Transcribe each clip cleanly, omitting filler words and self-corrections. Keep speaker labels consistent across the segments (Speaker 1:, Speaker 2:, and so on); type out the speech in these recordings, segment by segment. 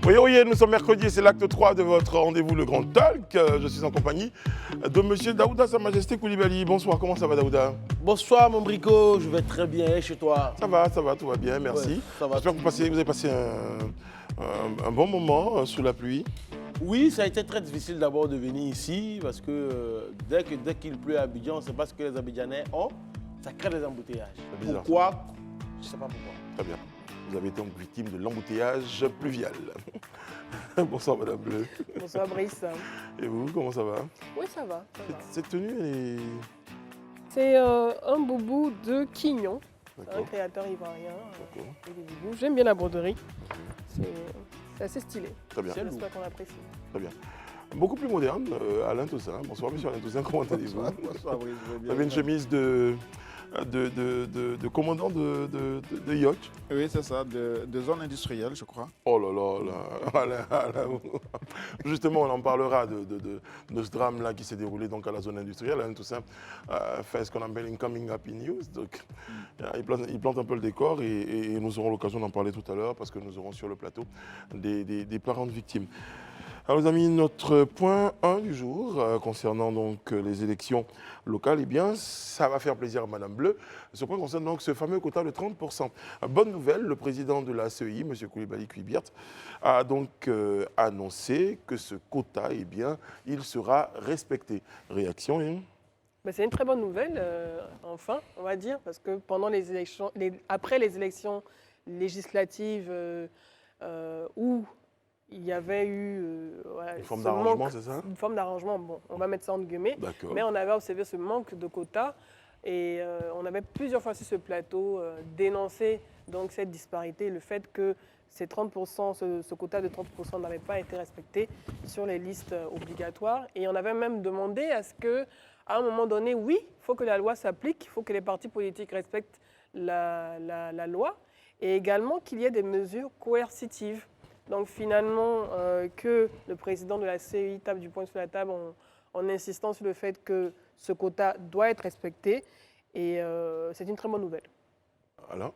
Speaker 1: Oui, nous sommes mercredi, c'est l'acte 3 de votre rendez-vous Le Grand Talk. Je suis en compagnie de monsieur Daouda Sa Majesté Koulibaly. Bonsoir, comment ça va Daouda?
Speaker 2: Bonsoir mon brico, je vais très bien chez toi.
Speaker 1: Ça va, tout va bien, merci.
Speaker 2: Ouais, ça va.
Speaker 1: J'espère que vous avez passé un bon moment sous la pluie.
Speaker 2: Oui, ça a été très difficile d'abord de venir ici parce que dès qu'il pleut à Abidjan, on ne sait pas ce que les Abidjanais ont, ça crée des embouteillages.
Speaker 1: Bizarre.
Speaker 2: Pourquoi? Je ne sais pas pourquoi.
Speaker 1: Très bien. Vous avez été donc victime de l'embouteillage pluvial. Bonsoir Madame Bleu.
Speaker 3: Bonsoir Brice.
Speaker 1: Et vous, comment ça va?
Speaker 3: Oui, ça va.
Speaker 1: Cette tenue, elle est...
Speaker 3: C'est un boubou de Quignon, un
Speaker 1: D'accord.
Speaker 3: créateur ivoirien.
Speaker 1: D'accord.
Speaker 3: Des bijoux. J'aime bien la broderie. C'est assez stylé.
Speaker 1: Très bien.
Speaker 3: J'espère qu'on apprécie.
Speaker 1: Très bien. Beaucoup plus moderne, Alain Toussaint. Bonsoir Monsieur Alain Toussaint, comment allez-vous?
Speaker 2: Bonsoir, Brice, je vais bien.
Speaker 1: Vous avez une chemise de commandant de yacht.
Speaker 4: Oui, c'est ça, de zone industrielle, je crois.
Speaker 1: Oh là là, Alain. Justement, on en parlera de ce drame-là qui s'est déroulé donc à la zone industrielle. Alain Toussaint fait ce qu'on appelle une coming happy news. Donc, il plante un peu le décor et nous aurons l'occasion d'en parler tout à l'heure parce que nous aurons sur le plateau des parents de victimes. Alors, les amis, notre point 1 du jour concernant donc les élections locales, eh bien, ça va faire plaisir à Madame Bleu. Ce point concerne donc ce fameux quota de 30%. Bonne nouvelle, le président de la CEI, M. Koulibaly Kuibiart, a donc annoncé que ce quota, eh bien, il sera respecté. Réaction, hein?
Speaker 3: Ben, c'est une très bonne nouvelle, enfin, on va dire, parce que pendant les élections, après les élections législatives où il y avait eu
Speaker 1: Une forme d'arrangement, c'est ça?
Speaker 3: Une forme d'arrangement, bon, on va mettre ça entre guillemets,
Speaker 1: D'accord.
Speaker 3: mais on avait observé ce manque de quotas et on avait plusieurs fois sur ce plateau dénoncé donc, cette disparité, le fait que ces 30%, ce quota de 30% n'avait pas été respecté sur les listes obligatoires et on avait même demandé à ce que, à un moment donné, oui, il faut que la loi s'applique, il faut que les partis politiques respectent la loi et également qu'il y ait des mesures coercitives. Donc finalement, que le président de la CEI tape du poing sur la table en insistant sur le fait que ce quota doit être respecté. Et c'est une très bonne nouvelle.
Speaker 1: Alors?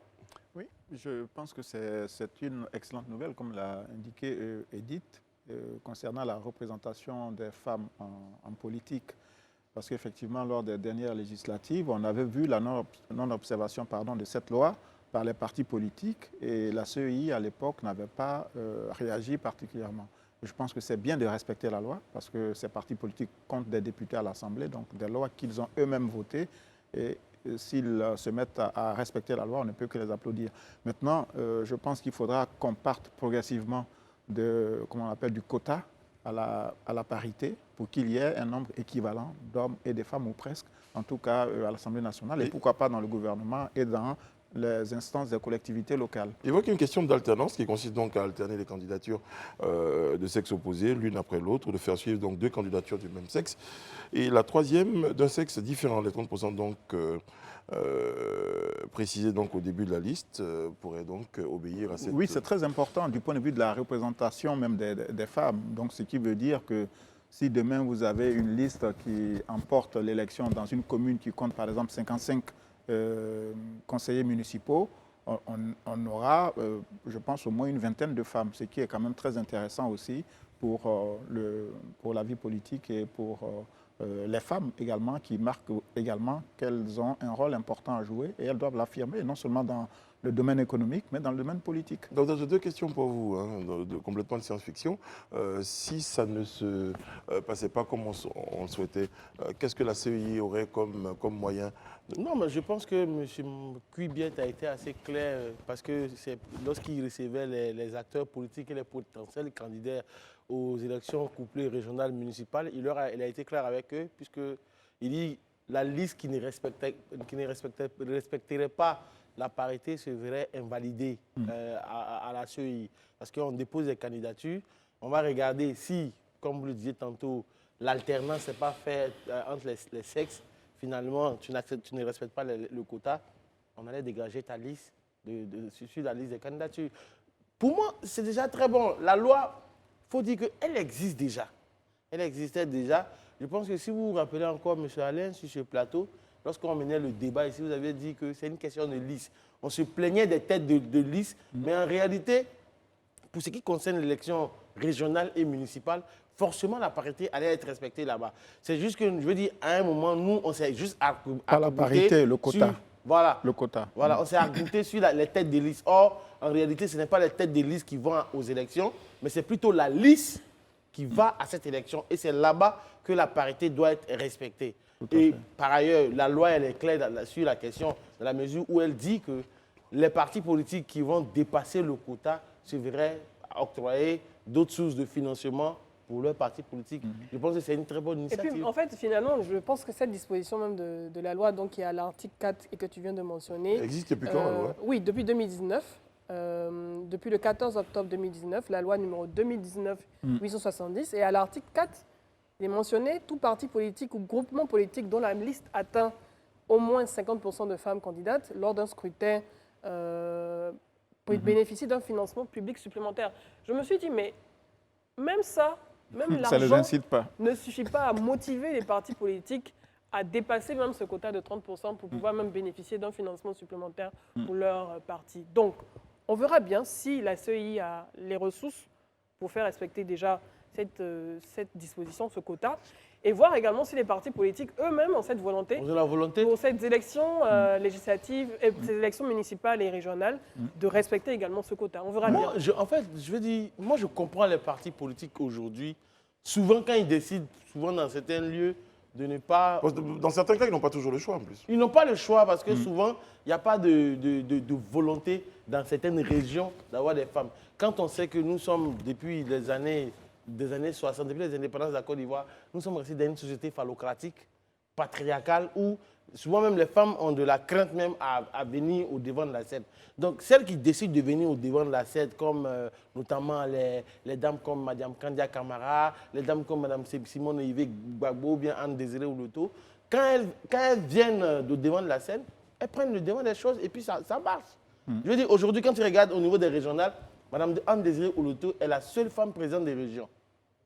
Speaker 4: Oui, je pense que c'est une excellente nouvelle, comme l'a indiqué Edith, concernant la représentation des femmes en politique. Parce qu'effectivement, lors des dernières législatives, on avait vu la non-observation de cette loi par les partis politiques et la CEI à l'époque n'avait pas réagi particulièrement. Je pense que c'est bien de respecter la loi parce que ces partis politiques comptent des députés à l'Assemblée, donc des lois qu'ils ont eux-mêmes votées et s'ils se mettent à respecter la loi, on ne peut que les applaudir. Maintenant, je pense qu'il faudra qu'on parte progressivement du quota à la parité pour qu'il y ait un nombre équivalent d'hommes et de femmes ou presque, en tout cas à l'Assemblée nationale et pourquoi pas dans le gouvernement et dans les instances des collectivités locales.
Speaker 1: Il évoque une question d'alternance qui consiste donc à alterner les candidatures de sexe opposé l'une après l'autre, de faire suivre donc deux candidatures du même sexe. Et la troisième d'un sexe différent, les 30% donc précisés donc au début de la liste pourraient donc obéir à cette...
Speaker 4: Oui, c'est très important du point de vue de la représentation même des femmes. Donc ce qui veut dire que si demain vous avez une liste qui emporte l'élection dans une commune qui compte par exemple 55 conseillers municipaux, on aura, je pense, au moins une vingtaine de femmes, ce qui est quand même très intéressant aussi pour la vie politique et pour les femmes également, qui marquent également qu'elles ont un rôle important à jouer et elles doivent l'affirmer, non seulement dans le domaine économique, mais dans le domaine politique.
Speaker 1: Donc, j'ai deux questions pour vous, complètement de science-fiction. Si ça ne se passait pas comme on le souhaitait, qu'est-ce que la CEI aurait comme moyen?
Speaker 2: Non, mais je pense que M. Kuibiart a été assez clair parce que lorsqu'il recevait les acteurs politiques et les potentiels candidats aux élections couplées régionales municipales, il a été clair avec eux puisqu'il dit la liste qui ne respecterait pas la parité se verrait invalidée à la CEI. Parce qu'on dépose des candidatures, on va regarder si, comme vous le disiez tantôt, l'alternance n'est pas faite entre les sexes. Finalement, tu ne respectes pas le quota, on allait dégager ta liste sur la liste des candidatures. Pour moi, c'est déjà très bon. La loi, il faut dire qu'elle existe déjà. Elle existait déjà. Je pense que si vous vous rappelez encore, M. Alain, sur ce plateau, lorsqu'on menait le débat ici, vous avez dit que c'est une question de liste. On se plaignait des têtes de liste, mais en réalité, pour ce qui concerne l'élection régionale et municipale, forcément la parité allait être respectée là-bas. C'est juste que, je veux dire, à un moment, nous, on s'est juste
Speaker 4: Pas la parité, le quota.
Speaker 2: Voilà.
Speaker 4: Le quota.
Speaker 2: Voilà, on s'est argumenté sur les têtes de liste. Or, en réalité, ce n'est pas les têtes de liste qui vont aux élections, mais c'est plutôt la liste qui va à cette élection. Et c'est là-bas que la parité doit être respectée. Et par ailleurs, la loi, elle est claire sur la question, dans la mesure où elle dit que les partis politiques qui vont dépasser le quota se verraient octroyer d'autres sources de financement pour leurs partis politiques. Je pense que c'est une très bonne
Speaker 3: Et
Speaker 2: initiative.
Speaker 3: puis, en fait, finalement, je pense que cette disposition même de la loi, donc, qui est à l'article 4 et que tu viens de mentionner...
Speaker 1: Elle existe depuis quand, la loi?
Speaker 3: Oui, depuis 2019. Depuis le 14 octobre 2019, la loi numéro 2019-870. Et à l'article 4, il est mentionné tout parti politique ou groupement politique dont la liste atteint au moins 50% de femmes candidates lors d'un scrutin bénéficie d'un financement public supplémentaire. Je me suis dit, mais même ça, même
Speaker 4: Ça les
Speaker 3: l'argent
Speaker 4: incite pas.
Speaker 3: ne suffit pas à motiver les partis politiques à dépasser même ce quota de 30% pour pouvoir même bénéficier d'un financement supplémentaire pour leur parti. Donc, on verra bien si la CEI a les ressources pour faire respecter déjà cette disposition, ce quota, et voir également si les partis politiques eux-mêmes ont cette volonté
Speaker 2: Vous avez la volonté?
Speaker 3: pour ces élections législatives, et ces élections municipales et régionales, de respecter également ce quota. On verra bien.
Speaker 2: Moi, en fait, je veux dire, moi, je comprends les partis politiques aujourd'hui. Souvent, quand ils décident, souvent dans certains lieux, de ne pas...
Speaker 1: Parce que dans certains cas, ils n'ont pas toujours le choix en plus.
Speaker 2: Ils n'ont pas le choix parce que souvent, il n'y a pas de volonté dans certaines régions d'avoir des femmes. Quand on sait que nous sommes, depuis des années 60, depuis les indépendances de la Côte d'Ivoire, nous sommes restés dans une société phallocratique, patriarcale, où souvent même les femmes ont de la crainte même à venir au devant de la scène. Donc celles qui décident de venir au devant de la scène, comme notamment les dames comme Mme Kandia Camara, les dames comme Mme Simone Yves Gbagbo ou bien Anne Désiré Oloto, quand elles viennent au devant de la scène, elles prennent le devant des choses et puis ça marche. Je veux dire, aujourd'hui, quand tu regardes au niveau des régionales, Mme Anne Désiré Oloto est la seule femme présidente des régions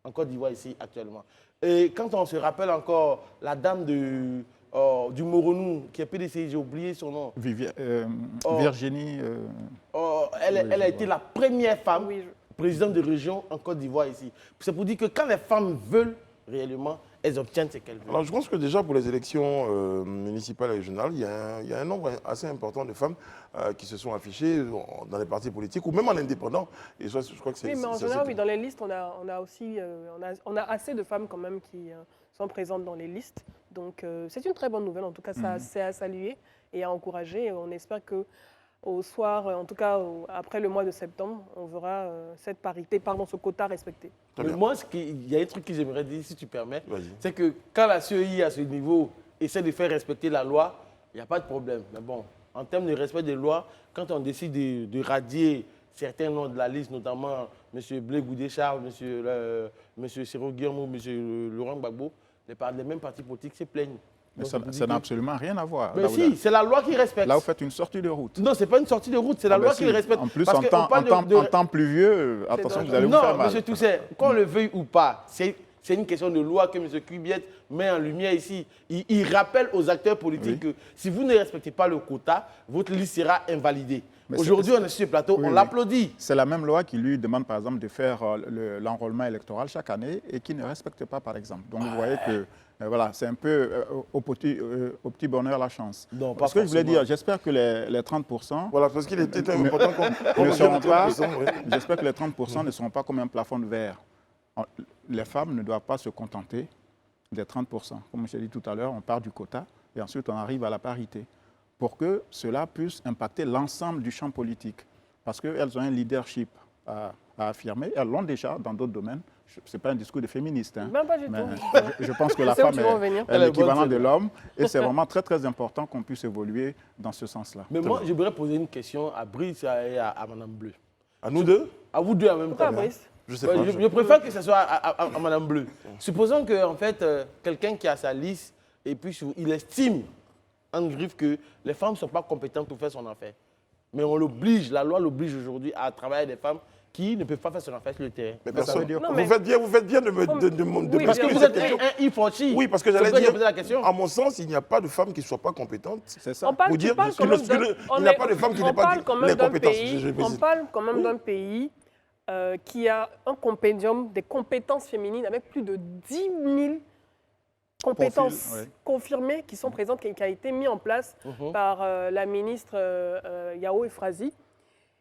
Speaker 2: en Côte d'Ivoire ici actuellement. Et quand on se rappelle encore la dame du Moronou, qui est PDC, j'ai oublié son nom.
Speaker 4: Virginie.
Speaker 2: Elle a été la première femme
Speaker 3: Oui,
Speaker 2: présidente de région en Côte d'Ivoire ici. C'est pour dire que quand les femmes veulent réellement, elles obtiennent ce qu'elles veulent.
Speaker 1: Alors je pense que déjà pour les élections municipales et régionales, il y a un nombre assez important de femmes qui se sont affichées dans les partis politiques ou même en indépendant. Et je crois que c'est...
Speaker 3: oui, mais en général, oui, dans les listes, on a aussi on a assez de femmes quand même qui sont présentes dans les listes. Donc c'est une très bonne nouvelle. En tout cas, c'est à saluer et à encourager. Et on espère qu'au soir, en tout cas après le mois de septembre, on verra cette parité, ce quota respecté.
Speaker 2: Mais moi, il y a un truc que j'aimerais dire, si tu permets,
Speaker 1: Vas-y.
Speaker 2: c'est que quand la CEI à ce niveau essaie de faire respecter la loi, il n'y a pas de problème. Mais bon, en termes de respect des lois, quand on décide de radier certains noms de la liste, notamment M. Blé Goudé-Charles, M. Cyril Guillermo, M. Laurent Gbagbo, les mêmes partis politiques se plaignent.
Speaker 4: Mais
Speaker 2: Donc,
Speaker 4: ça
Speaker 2: vous dites
Speaker 4: n'a
Speaker 2: que-
Speaker 4: absolument rien à voir.
Speaker 2: Mais
Speaker 4: Là où-
Speaker 2: si, c'est la loi qui respecte.
Speaker 4: Là, vous faites une sortie de route.
Speaker 2: Non, ce n'est pas une sortie de route, c'est la
Speaker 4: Ah ben
Speaker 2: loi
Speaker 4: si.
Speaker 2: qui le respecte.
Speaker 4: En plus,
Speaker 2: Parce
Speaker 4: en
Speaker 2: qu'on
Speaker 4: temps,
Speaker 2: parle
Speaker 4: en temps pluvieux, attention, vous allez vous faire
Speaker 2: Non,
Speaker 4: mal.
Speaker 2: M. Toussaint, qu'on le veuille ou pas, c'est une question de loi que M. Cubiette met en lumière ici. Il rappelle aux acteurs politiques que si vous ne respectez pas le quota, votre liste sera invalidée.
Speaker 4: Mais
Speaker 2: Aujourd'hui, on est sur ce plateau,
Speaker 4: Oui,
Speaker 2: on
Speaker 4: oui.
Speaker 2: l'applaudit.
Speaker 4: C'est la même loi qui lui demande, par exemple, de faire l'enrôlement électoral chaque année et qui ne respecte pas, par exemple. Donc, vous voyez que voilà, c'est un peu au petit bonheur la chance.
Speaker 2: Non, pas
Speaker 4: Parce que je voulais
Speaker 2: forcément.
Speaker 4: dire, j'espère que les 30%,
Speaker 1: Voilà, parce qu'il était important qu'on
Speaker 4: ne seront pas,
Speaker 1: oui.
Speaker 4: j'espère que les 30% ne seront pas comme un plafond de verre. Les femmes ne doivent pas se contenter des 30%. Comme je l'ai dit tout à l'heure, on part du quota et ensuite on arrive à la parité pour que cela puisse impacter l'ensemble du champ politique. Parce qu'elles ont un leadership à affirmer. Elles l'ont déjà dans d'autres domaines. Ce n'est pas un discours de féministe. Hein.
Speaker 3: Même pas du
Speaker 4: Mais
Speaker 3: tout.
Speaker 4: je pense que la
Speaker 3: Je sais où
Speaker 4: femme
Speaker 3: tu veux en venir.
Speaker 4: est
Speaker 2: Elle est
Speaker 4: l'équivalent
Speaker 2: bonne,
Speaker 4: de
Speaker 2: celle-là.
Speaker 4: l'homme et c'est vraiment très très important qu'on puisse évoluer dans ce sens-là.
Speaker 2: Mais moi, je voudrais poser une question à Brice et à Mme Bleu.
Speaker 1: À nous deux?
Speaker 2: À vous deux en même
Speaker 3: Pourquoi,
Speaker 2: temps.
Speaker 3: Brice?
Speaker 1: Je sais
Speaker 2: Ouais,
Speaker 1: pas.
Speaker 2: je préfère que ce soit à Mme Bleu. Supposons que en fait, quelqu'un qui a sa liste et puis il estime en griffe que les femmes ne sont pas compétentes pour faire son affaire. Mais on l'oblige, la loi l'oblige aujourd'hui à travailler des femmes qui ne peuvent pas faire son affaire sur le terrain.
Speaker 1: Mais
Speaker 4: ça
Speaker 1: personne.
Speaker 4: veut dire
Speaker 3: Non,
Speaker 1: vous,
Speaker 3: mais-
Speaker 1: faites bien de me
Speaker 3: Oui,
Speaker 2: Parce que
Speaker 1: poser
Speaker 2: vous
Speaker 1: cette
Speaker 2: êtes
Speaker 1: question.
Speaker 2: un Ifochi.
Speaker 1: Oui, parce que
Speaker 2: C'est
Speaker 1: j'allais
Speaker 2: pour ça que j'ai
Speaker 1: dire,
Speaker 2: posé la question.
Speaker 1: à mon sens, il n'y a pas de femme qui ne soit pas compétente.
Speaker 4: C'est ça.
Speaker 3: On parle,
Speaker 1: Vous
Speaker 3: tu
Speaker 1: dire
Speaker 3: parles
Speaker 1: qu'il
Speaker 3: quand
Speaker 1: ne-
Speaker 3: même
Speaker 1: qu'il ne-
Speaker 3: d'un-
Speaker 1: il n'y a pas de femme qui
Speaker 3: on
Speaker 1: n'ait pas
Speaker 3: parle quand même
Speaker 1: les
Speaker 3: d'un
Speaker 1: compétences.
Speaker 3: pays-
Speaker 1: Je
Speaker 3: On
Speaker 1: précise.
Speaker 3: parle quand même d'un pays qui a un compendium des compétences féminines avec plus de 10 000 compétences
Speaker 4: Profil, ouais.
Speaker 3: confirmées qui sont présentes, qui a été mis en place par la ministre Yao Efrazi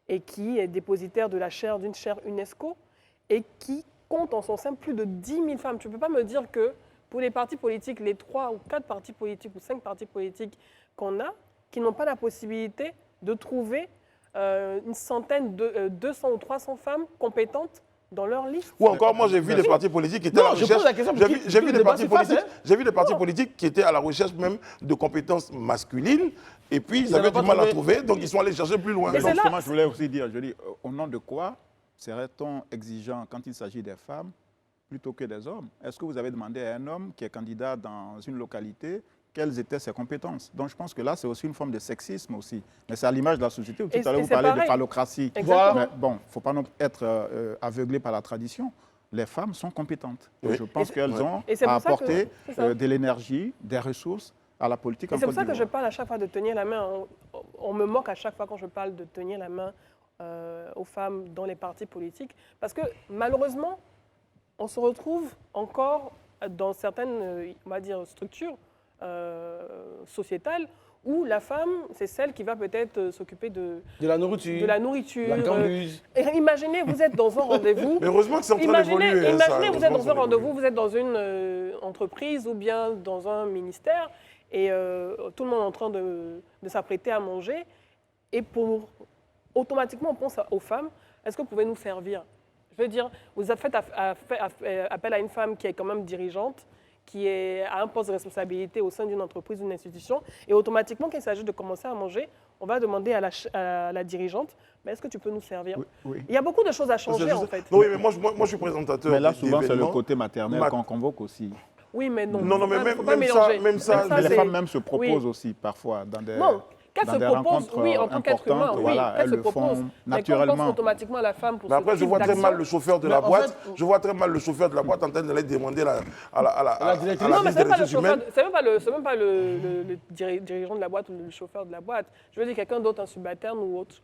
Speaker 3: et qui est dépositaire de d'une chaire UNESCO et qui compte en son sein plus de 10 000 femmes. Tu ne peux pas me dire que pour les partis politiques, les 3 ou 4 partis politiques ou 5 partis politiques qu'on a, qui n'ont pas la possibilité de trouver une centaine, 200 ou 300 femmes compétentes dans leur liste.
Speaker 1: Ou encore, moi, j'ai vu des partis politiques qui étaient à la recherche. J'ai vu des partis politiques qui étaient à la recherche même de compétences masculines. Et puis, ils avaient du mal à trouver, donc ils sont allés chercher plus loin.
Speaker 3: Et
Speaker 4: Donc,
Speaker 3: c'est là-
Speaker 4: justement, je voulais aussi dire, au nom de quoi serait-on exigeant quand il s'agit des femmes plutôt que des hommes? Est-ce que vous avez demandé à un homme qui est candidat dans une localité quelles étaient ses compétences? Donc je pense que là, c'est aussi une forme de sexisme aussi. Mais c'est à l'image de la société où tout à l'heure vous
Speaker 3: c'est
Speaker 4: parlez de
Speaker 3: pareil.
Speaker 4: phallocratie.
Speaker 3: Exactement.
Speaker 4: Mais bon, il ne faut pas non plus être aveuglé par la tradition. Les femmes sont compétentes. Et
Speaker 1: Oui.
Speaker 4: je pense qu'elles ont
Speaker 3: Et c'est
Speaker 4: à
Speaker 3: pour ça que-
Speaker 4: apporter
Speaker 3: c'est ça.
Speaker 4: de l'énergie, des ressources à la politique en
Speaker 3: Et c'est
Speaker 4: Côte
Speaker 3: pour ça que je
Speaker 4: d'Ivoire.
Speaker 3: parle à chaque fois de tenir la main. On me moque à chaque fois quand je parle de tenir la main aux femmes dans les partis politiques. Parce que malheureusement, on se retrouve encore dans certaines on va dire, structures sociétales où la femme, c'est celle qui va peut-être s'occuper de
Speaker 2: la nourriture.
Speaker 3: la nourriture.
Speaker 2: La gambuse.
Speaker 3: Et imaginez, vous êtes dans un rendez-vous.
Speaker 1: Mais heureusement que c'est en train d'évoluer.
Speaker 3: Imaginez,
Speaker 1: hein, ça,
Speaker 3: vous êtes
Speaker 1: heureusement
Speaker 3: dans
Speaker 1: que
Speaker 3: un
Speaker 1: ça
Speaker 3: rendez-vous,
Speaker 1: évolue.
Speaker 3: vous êtes dans une entreprise ou bien dans un ministère et tout le monde est en train de s'apprêter à manger. Et automatiquement, on pense aux femmes. Est-ce que vous pouvez nous servir? Je veux dire, vous avez fait appel à une femme qui est quand même dirigeante, qui a un poste de responsabilité au sein d'une entreprise, d'une institution, et automatiquement, quand il s'agit de commencer à manger, on va demander à la dirigeante, mais est-ce que tu peux nous servir?
Speaker 4: Oui, oui.
Speaker 3: Il y a beaucoup de choses à changer, en fait.
Speaker 1: Oui, mais moi, je suis présentateur.
Speaker 4: Mais là, souvent, c'est le
Speaker 1: d'événements.
Speaker 4: côté maternel
Speaker 1: Ma-
Speaker 4: qu'on convoque aussi.
Speaker 3: Oui, mais non.
Speaker 1: Non, mais
Speaker 3: Faut pas
Speaker 1: même ça,
Speaker 3: mélanger.
Speaker 1: même ça,
Speaker 4: Mais les
Speaker 3: c'est-
Speaker 4: femmes même se proposent
Speaker 3: oui.
Speaker 4: aussi parfois dans des,
Speaker 3: Non, qu'elles
Speaker 4: dans
Speaker 3: se
Speaker 4: des
Speaker 3: proposent,
Speaker 4: rencontres
Speaker 3: oui, en tant qu'être humain,
Speaker 4: importantes.
Speaker 3: oui,
Speaker 4: Voilà,
Speaker 3: qu'elles
Speaker 4: elles
Speaker 3: se
Speaker 4: le
Speaker 3: proposent.
Speaker 4: font
Speaker 3: Mais quand on
Speaker 4: naturellement.
Speaker 3: pense automatiquement à la femme pour
Speaker 1: Mais
Speaker 3: ce
Speaker 1: après, je
Speaker 3: type
Speaker 1: vois très
Speaker 3: d'action-
Speaker 1: mal le chauffeur de
Speaker 2: Mais
Speaker 1: la
Speaker 2: en
Speaker 1: boîte.
Speaker 2: fait,
Speaker 1: Je vois très mal le chauffeur de la boîte en train d'aller demander à la
Speaker 2: directrice.
Speaker 3: Non, mais
Speaker 1: ministre
Speaker 3: c'est
Speaker 1: des
Speaker 3: même pas le
Speaker 1: Ressources
Speaker 3: chauffeur,
Speaker 1: humaines.
Speaker 3: c'est même pas le dirigeant de la boîte ou le chauffeur de la boîte. Je veux dire quelqu'un d'autre, un subalterne ou autre.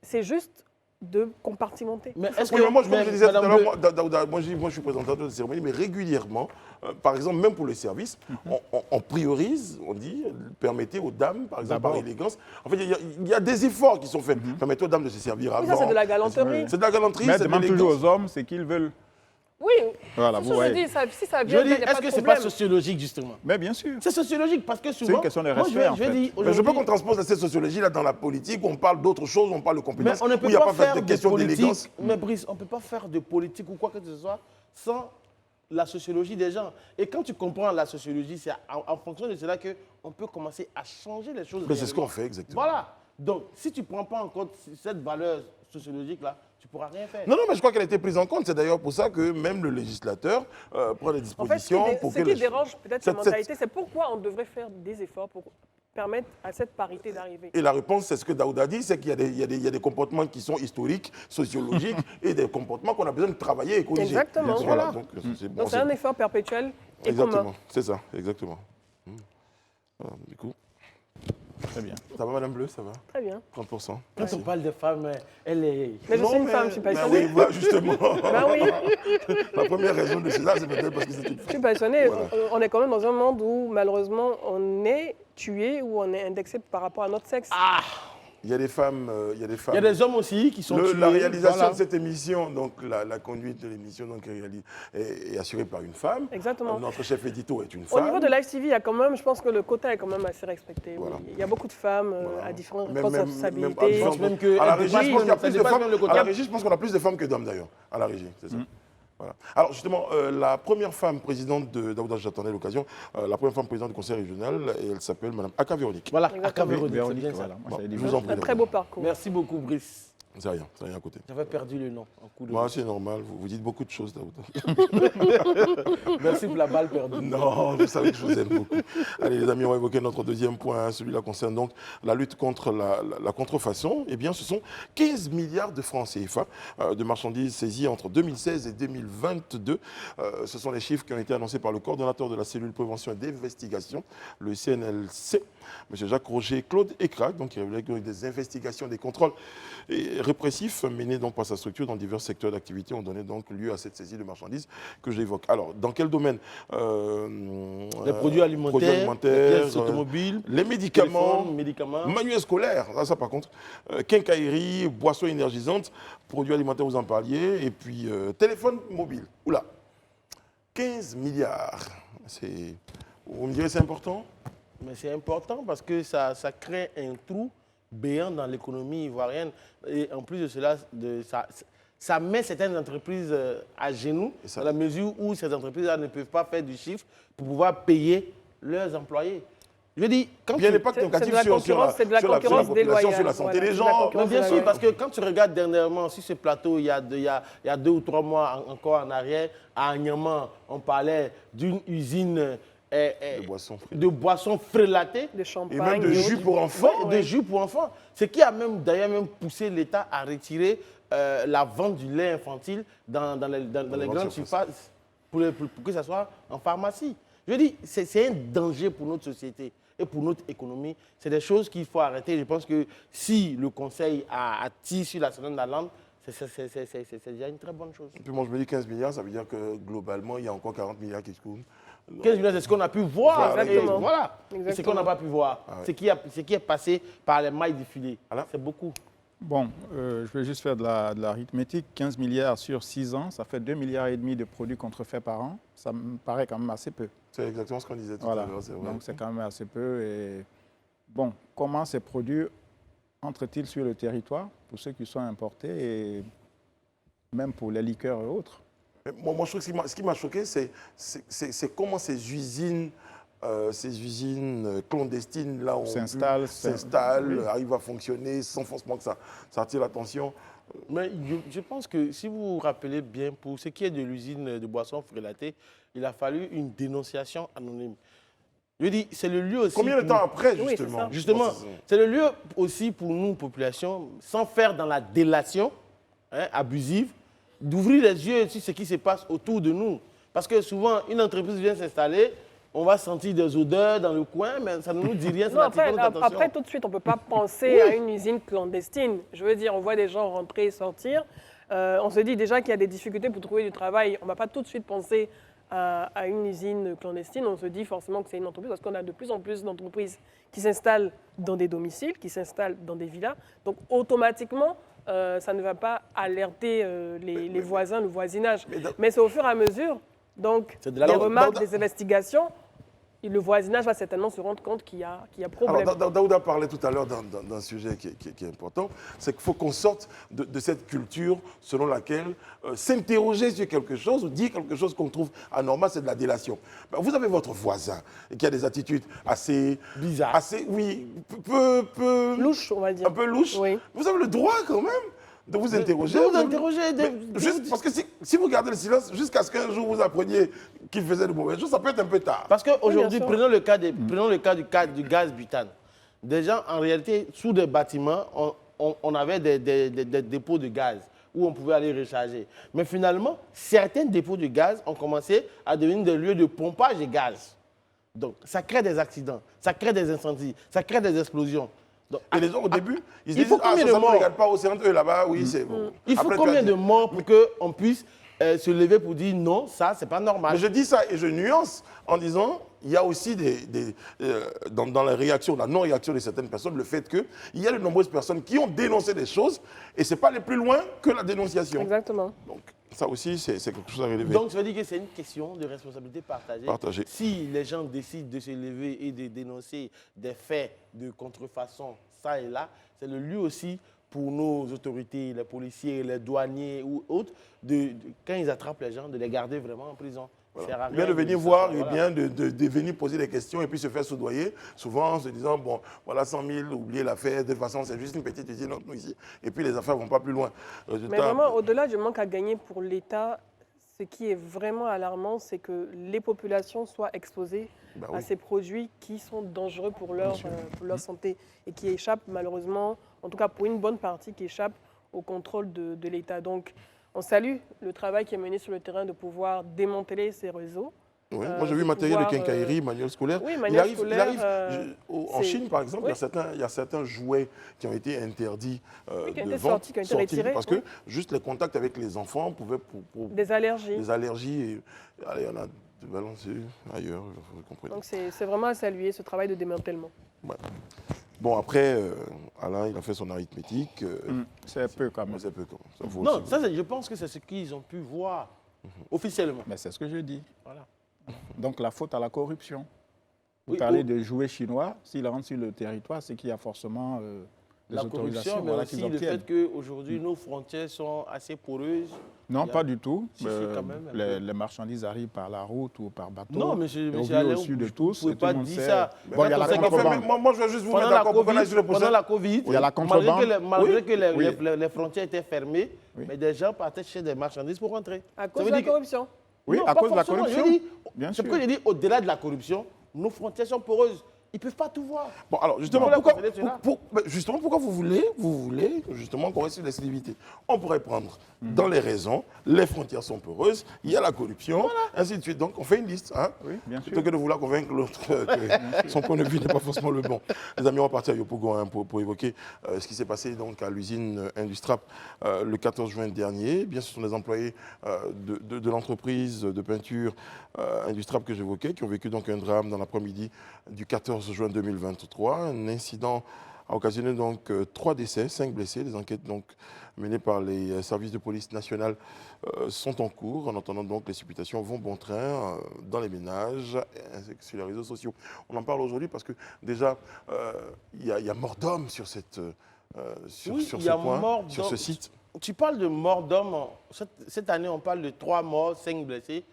Speaker 3: C'est juste de compartimenter.
Speaker 2: Mais est-ce
Speaker 1: Oui, mais moi, comme je disais tout à
Speaker 2: Madame
Speaker 1: l'heure,
Speaker 2: de-
Speaker 1: moi, Daouda, moi, je suis présentateur de cérémonie, mais régulièrement, par exemple, même pour les services, on priorise, on dit, permettez aux dames, par exemple, par
Speaker 4: D'abord.
Speaker 1: élégance. En fait, il y a des efforts qui sont faits. Permettez aux dames de se servir
Speaker 3: Oui,
Speaker 1: avant.
Speaker 3: ça, c'est de la galanterie.
Speaker 1: C'est de la galanterie,
Speaker 4: Mais
Speaker 1: c'est de
Speaker 4: demande toujours
Speaker 1: l'élégance.
Speaker 4: aux hommes ce qu'ils veulent.
Speaker 3: Oui,
Speaker 4: Voilà,
Speaker 3: c'est
Speaker 4: vous
Speaker 3: ce que je
Speaker 4: voyez.
Speaker 3: dis. Si ça
Speaker 2: Je
Speaker 3: vient,
Speaker 2: veux
Speaker 3: il
Speaker 2: dire,
Speaker 3: n'y a
Speaker 2: est-ce
Speaker 3: pas
Speaker 2: que
Speaker 3: de
Speaker 2: c'est pas
Speaker 3: problème.
Speaker 2: sociologique, justement?
Speaker 4: Mais bien sûr.
Speaker 2: C'est sociologique parce que souvent.
Speaker 4: une question de
Speaker 2: moi,
Speaker 4: respect, en fait.
Speaker 2: dis
Speaker 1: Mais je veux pas
Speaker 2: aujourd'hui-
Speaker 1: qu'on transpose cette sociologie-là dans la politique, où on parle d'autres choses, on parle de
Speaker 2: Mais
Speaker 1: compétences,
Speaker 2: on ne
Speaker 1: où
Speaker 2: peut
Speaker 1: il n'y a
Speaker 2: pas
Speaker 1: pas
Speaker 2: faire
Speaker 1: de
Speaker 2: de
Speaker 1: question
Speaker 2: politique.
Speaker 1: d'élégance.
Speaker 2: Mais Brice, on ne peut pas faire de politique ou quoi que ce soit sans la sociologie des gens. Et quand tu comprends la sociologie, c'est en fonction de cela qu'on peut commencer à changer les choses.
Speaker 1: Mais c'est ce
Speaker 2: réellement.
Speaker 1: qu'on fait exactement.
Speaker 2: Voilà. Donc, si tu ne prends pas en compte cette valeur sociologique-là, tu ne pourras rien faire.
Speaker 1: Non, mais je crois qu'elle a été prise en compte. C'est d'ailleurs pour ça que même le législateur prend des
Speaker 3: En fait,
Speaker 1: dispositions pour
Speaker 3: ce
Speaker 1: que
Speaker 3: qui
Speaker 1: les
Speaker 3: dérange peut-être
Speaker 1: cette-
Speaker 3: la mentalité, c'est pourquoi on devrait faire des efforts pour permettre à cette parité d'arriver.
Speaker 1: Et la réponse, c'est ce que Daouda dit, c'est qu'il y a des comportements qui sont historiques, sociologiques, et des comportements qu'on a besoin de travailler et corriger.
Speaker 3: Exactement.
Speaker 1: Voilà.
Speaker 3: Voilà.
Speaker 1: Donc, c'est bon,
Speaker 3: Donc c'est un effort perpétuel et
Speaker 1: exactement.
Speaker 3: commun.
Speaker 1: C'est ça, exactement. Voilà, du coup,
Speaker 4: Très bien.
Speaker 1: ça va, Madame Bleu, ça va
Speaker 3: Très bien.
Speaker 1: 30%.
Speaker 2: Quand on parle de femmes, elle est.
Speaker 3: Mais je
Speaker 1: Non,
Speaker 3: suis une femme, je suis
Speaker 1: ben
Speaker 3: passionnée.
Speaker 1: oui, bah, justement.
Speaker 3: Ben oui,
Speaker 1: La première raison de cela, c'est peut-être parce que c'est une
Speaker 3: je
Speaker 1: femme.
Speaker 3: suis passionnée.
Speaker 1: Voilà.
Speaker 3: On est quand même dans un monde où malheureusement on est tué ou on est indexé par rapport à notre sexe.
Speaker 1: Il y a des femmes. Il y a des femmes.
Speaker 2: Il y a des hommes aussi qui sont tués.
Speaker 1: La réalisation
Speaker 2: Voilà.
Speaker 1: de cette émission, donc la conduite de l'émission donc, est assurée par une femme.
Speaker 3: Exactement.
Speaker 1: Notre chef édito est une
Speaker 3: Au
Speaker 1: femme.
Speaker 3: niveau de Live TV, il y a quand même, je pense que le quota est quand même assez respecté.
Speaker 1: Voilà.
Speaker 3: Il y a beaucoup de femmes
Speaker 1: Voilà.
Speaker 3: à différents
Speaker 1: Même-
Speaker 3: postes de
Speaker 1: même-
Speaker 3: responsabilité.
Speaker 1: même-
Speaker 2: Je pense même que
Speaker 1: à la
Speaker 2: elle
Speaker 1: régie, je
Speaker 2: dépasse
Speaker 1: pense qu'il y a
Speaker 2: même-
Speaker 1: plus
Speaker 2: ça
Speaker 1: de
Speaker 2: dépasse
Speaker 1: femmes.
Speaker 2: même le quota.
Speaker 1: À la régie, je pense qu'on a plus de femmes que d'hommes d'ailleurs. À la régie, c'est ça. Voilà. Alors justement, la première femme présidente de Daouda, j'attendais l'occasion, la première femme présidente du conseil régional, et elle s'appelle Madame Aka Véronique.
Speaker 2: Voilà,
Speaker 3: Exactement.
Speaker 2: Aka Véronique, c'est
Speaker 4: Véronique,
Speaker 2: bien ça.
Speaker 4: voilà. Moi,
Speaker 1: Bon,
Speaker 4: j'avais dit
Speaker 1: je vous en prie.
Speaker 3: Un très beau parcours.
Speaker 2: Merci beaucoup, Brice.
Speaker 1: C'est rien à côté.
Speaker 2: J'avais perdu le nom. En coup de...
Speaker 1: Moi, c'est normal, vous dites beaucoup de choses, Daouda.
Speaker 2: Merci pour la balle perdue.
Speaker 1: Non, vous savez que je vous aime beaucoup. Allez, les amis, on va évoquer notre deuxième point. Celui-là concerne donc la lutte contre la contrefaçon. Eh bien, ce sont 15 milliards de francs CFA de marchandises saisies entre 2016 et 2022. Ce sont les chiffres qui ont été annoncés par le coordonnateur de la cellule prévention et d'investigation, le CNLC, M. Jacques Roger Claude Écrac, donc qui révélait que des investigations, des contrôles répressifs menés donc par sa structure dans divers secteurs d'activité ont donné donc lieu à cette saisie de marchandises que j'évoque. Alors, dans quel domaine
Speaker 2: Les produits alimentaires, les pièces automobiles,
Speaker 1: les médicaments,
Speaker 2: médicaments.
Speaker 1: manuels scolaires, ça par contre, quincaillerie, boissons énergisantes, produits alimentaires, vous en parliez, et puis téléphone mobile. Oula, 15 milliards. Vous me direz c'est important?
Speaker 2: Mais c'est important parce que ça crée un trou béant dans l'économie ivoirienne. Et en plus de cela, ça met certaines entreprises à genoux, dans la mesure où ces entreprises-là ne peuvent pas faire du chiffre pour pouvoir payer leurs employés. Je dis, quand
Speaker 1: il y a l'impact négatif sur la population, sur la santé des gens.
Speaker 2: Mais bien sûr, parce que quand tu regardes dernièrement sur ce plateau, il y a 2 ou 3 mois encore en arrière, à Agnaman, on parlait d'une usine de boissons frélatées.
Speaker 3: De champagne.
Speaker 1: Et même de jus pour enfants.
Speaker 2: De jus pour enfants. Ce qui a d'ailleurs poussé l'État à retirer la vente du lait infantile dans les grandes surfaces pour que ça soit en pharmacie. Je dis, c'est un danger pour notre société et pour notre économie. C'est des choses qu'il faut arrêter. Je pense que si le Conseil a tiré sur la sonnette d'alarme, c'est déjà une très bonne chose.
Speaker 1: Et puis moi, je me dis 15 milliards, ça veut dire que globalement, il y a encore 40 milliards qui se coulent.
Speaker 2: 15 milliards, c'est ce qu'on a pu voir.
Speaker 3: Exactement.
Speaker 2: Voilà. C'est ce qu'on n'a pas pu voir. Ce qui est passé par les mailles du filet. C'est beaucoup.
Speaker 4: Bon, je vais juste faire de l'arithmétique. 15 milliards sur 6 ans, ça fait 2,5 milliards de produits contrefaits par an. Ça me paraît quand même assez peu.
Speaker 1: C'est exactement ce qu'on disait tout à l'heure.
Speaker 4: Donc c'est quand même assez peu. Et bon, comment ces produits entrent-ils sur le territoire pour ceux qui sont importés et même pour les liqueurs et autres?
Speaker 1: Moi, je trouve que ce qui m'a choqué, c'est comment ces usines clandestines là s'installent, arrivent à fonctionner sans forcément que ça attire l'attention.
Speaker 2: Mais je pense que si vous vous rappelez bien, pour ce qui est de l'usine de boissons frélatées, il a fallu une dénonciation anonyme. Je dis, c'est le lieu aussi.
Speaker 1: Combien de temps après, justement?
Speaker 3: Oui,
Speaker 2: justement, c'est le lieu aussi pour nous, population, sans faire dans la délation abusive, d'ouvrir les yeux sur ce qui se passe autour de nous. Parce que souvent, une entreprise vient s'installer, on va sentir des odeurs dans le coin, mais ça ne nous dit rien.
Speaker 3: Après, tout de suite, on ne peut pas penser à une usine clandestine. Je veux dire, on voit des gens rentrer et sortir. On se dit déjà qu'il y a des difficultés pour trouver du travail. On ne va pas tout de suite penser à une usine clandestine. On se dit forcément que c'est une entreprise parce qu'on a de plus en plus d'entreprises qui s'installent dans des domiciles, qui s'installent dans des villas. Donc, automatiquement, ça ne va pas alerter les voisins, le voisinage. Mais c'est au fur et à mesure, donc, des remarques, des investigations, le voisinage va certainement se rendre compte qu'il y a problème.
Speaker 1: Alors, Daouda parlait tout à l'heure d'un sujet qui est important, c'est qu'il faut qu'on sorte de cette culture selon laquelle s'interroger sur quelque chose ou dire quelque chose qu'on trouve anormal, c'est de la délation. Ben, vous avez votre voisin qui a des attitudes assez
Speaker 2: bizarres,
Speaker 3: peu louches, on va dire.
Speaker 1: Un peu louches. Oui. Vous avez le droit quand même de vous interroger. Juste parce que si vous gardez le silence jusqu'à ce qu'un jour vous appreniez qu'il faisait de mauvaises choses, ça peut être un peu tard.
Speaker 2: Parce qu'aujourd'hui, prenons le cas du gaz butane. Des gens, en réalité, sous des bâtiments, on avait des dépôts de gaz où on pouvait aller recharger. Mais finalement, certains dépôts de gaz ont commencé à devenir des lieux de pompage de gaz. Donc, ça crée des accidents, ça crée des incendies, ça crée des explosions. Donc,
Speaker 1: et les gens, au début, ils se disent « Ah, ça ne regarde pas, c'est entre eux là-bas, oui, c'est bon. »
Speaker 2: Il faut combien de morts pour qu'on puisse se lever pour dire « Non, ça, c'est pas normal ».
Speaker 1: Mais je dis ça et je nuance en disant il y a aussi dans la réaction, la non-réaction de certaines personnes, le fait qu'il y a de nombreuses personnes qui ont dénoncé des choses et ce n'est pas aller plus loin que la dénonciation.
Speaker 3: Exactement.
Speaker 1: Donc, ça aussi, c'est quelque chose à relever.
Speaker 2: Donc, ça veut dire que c'est une question de responsabilité partagée. Si les gens décident de se lever et de dénoncer des faits de contrefaçon, ça et là, c'est le lieu aussi pour nos autorités, les policiers, les douaniers ou autres, quand ils attrapent les gens, de les garder vraiment en prison.
Speaker 1: Voilà. Bien de venir voir et bien de venir poser des questions et puis se faire soudoyer, souvent en se disant, bon, voilà 100 000, oubliez l'affaire, de toute façon c'est juste une petite usine entre nous ici, et puis les affaires ne vont pas plus loin.
Speaker 3: Mais vraiment, au-delà du manque à gagner pour l'État, ce qui est vraiment alarmant, c'est que les populations soient exposées à ces produits qui sont dangereux pour leur santé et qui échappent malheureusement, en tout cas pour une bonne partie, qui échappent au contrôle de l'État. Donc, on salue le travail qui est mené sur le terrain de pouvoir démanteler ces réseaux.
Speaker 1: Oui. Moi, j'ai vu matériel de quincaillerie, manuel scolaire.
Speaker 3: Oui, manuel scolaire.
Speaker 1: En Chine, par exemple, il y a certains jouets qui ont été interdits
Speaker 3: qui ont
Speaker 1: de
Speaker 3: été
Speaker 1: vente,
Speaker 3: sortis, qui ont été retirés.
Speaker 1: parce que juste les contacts avec les enfants pouvaient pour
Speaker 3: Des allergies.
Speaker 1: des allergies. Et, allez, on a balancé ailleurs, vous comprenez.
Speaker 3: Donc c'est vraiment à saluer ce travail de démantèlement.
Speaker 1: Ouais. Bon, après, Alain, il a fait son arithmétique.
Speaker 4: C'est peu quand même.
Speaker 1: C'est peu quand même. Ça faut
Speaker 2: Non,
Speaker 1: aussi-
Speaker 2: ça, je pense que c'est ce qu'ils ont pu voir officiellement.
Speaker 4: Mais c'est ce que je dis.
Speaker 2: Voilà.
Speaker 4: Donc la faute à la corruption. Vous
Speaker 2: Oui,
Speaker 4: parlez de jouets chinois, s'ils rentrent sur le territoire, c'est qu'il y a forcément des
Speaker 2: La
Speaker 4: autorisations
Speaker 2: corruption, mais
Speaker 4: voilà,
Speaker 2: aussi
Speaker 4: qu'ils
Speaker 2: le
Speaker 4: obtiennent.
Speaker 2: fait qu'aujourd'hui, nos frontières sont assez poreuses.
Speaker 4: Non,
Speaker 2: il y a-
Speaker 4: pas du tout.
Speaker 2: Si, si, quand même, un peu.
Speaker 4: Les marchandises arrivent par la route ou par bateau.
Speaker 2: Non,
Speaker 4: Et
Speaker 2: monsieur
Speaker 4: au vu
Speaker 2: Alain,
Speaker 4: au sud de
Speaker 2: vous
Speaker 4: tous.
Speaker 2: ne pouvez
Speaker 4: et tout le
Speaker 2: pas
Speaker 4: monde
Speaker 2: dire
Speaker 4: sait.
Speaker 2: ça.
Speaker 4: Bon, il y a la
Speaker 2: Quand on sait qu'on fait
Speaker 4: contrebande.
Speaker 1: Moi, je veux juste vous
Speaker 2: Pendant
Speaker 1: mettre
Speaker 2: la
Speaker 1: d'accord pour qu'on aille sur le
Speaker 2: Covid,
Speaker 1: prochain.
Speaker 2: pendant la Covid,
Speaker 4: Il y a la contrebande.
Speaker 2: malgré que
Speaker 4: Oui.
Speaker 2: les frontières étaient fermées,
Speaker 4: Oui.
Speaker 2: mais des gens partaient chercher des marchandises pour rentrer.
Speaker 3: À
Speaker 2: Ça
Speaker 3: cause
Speaker 2: veut
Speaker 3: de la
Speaker 2: dire que-
Speaker 3: corruption.
Speaker 4: Oui,
Speaker 2: Non,
Speaker 4: à
Speaker 2: pas
Speaker 4: cause de la
Speaker 2: forcément, je
Speaker 4: corruption.
Speaker 2: dis,
Speaker 4: Bien
Speaker 2: c'est
Speaker 4: sûr.
Speaker 2: pourquoi je dis au-delà de la corruption, nos frontières sont poreuses. Ils ne peuvent pas tout voir.
Speaker 1: Bon, alors, justement,
Speaker 2: Voilà,
Speaker 1: pourquoi,
Speaker 2: concéder cela.
Speaker 1: justement, pourquoi vous voulez justement qu'on reste sur l'exclusivité? On pourrait prendre dans les raisons, les frontières sont poreuses, il y a la corruption, ainsi de suite. Donc, on fait une liste. Hein,
Speaker 4: Oui, bien sûr.
Speaker 1: plutôt que de vouloir convaincre l'autre que son point de vue n'est pas forcément le bon. Les amis, on va partir à Yopougon hein, pour évoquer ce qui s'est passé donc, à l'usine Industrap le 14 juin dernier. Bien, ce sont les employés de l'entreprise de peinture Industrap que j'évoquais qui ont vécu donc un drame dans l'après-midi du 14 juin 2023. Un incident a occasionné donc 3 décès, 5 blessés. Les enquêtes donc menées par les services de police nationale sont en cours. En attendant donc, les supputations vont bon train dans les ménages et sur les réseaux sociaux. On en parle aujourd'hui parce que déjà, il y a mort d'homme sur cette sur
Speaker 2: Oui,
Speaker 1: ce
Speaker 2: il y a
Speaker 1: point,
Speaker 2: mort
Speaker 1: sur ce
Speaker 2: d'homme.
Speaker 1: site.
Speaker 2: Tu parles de mort d'homme. Cette année, on parle de 3 morts, 5 blessés.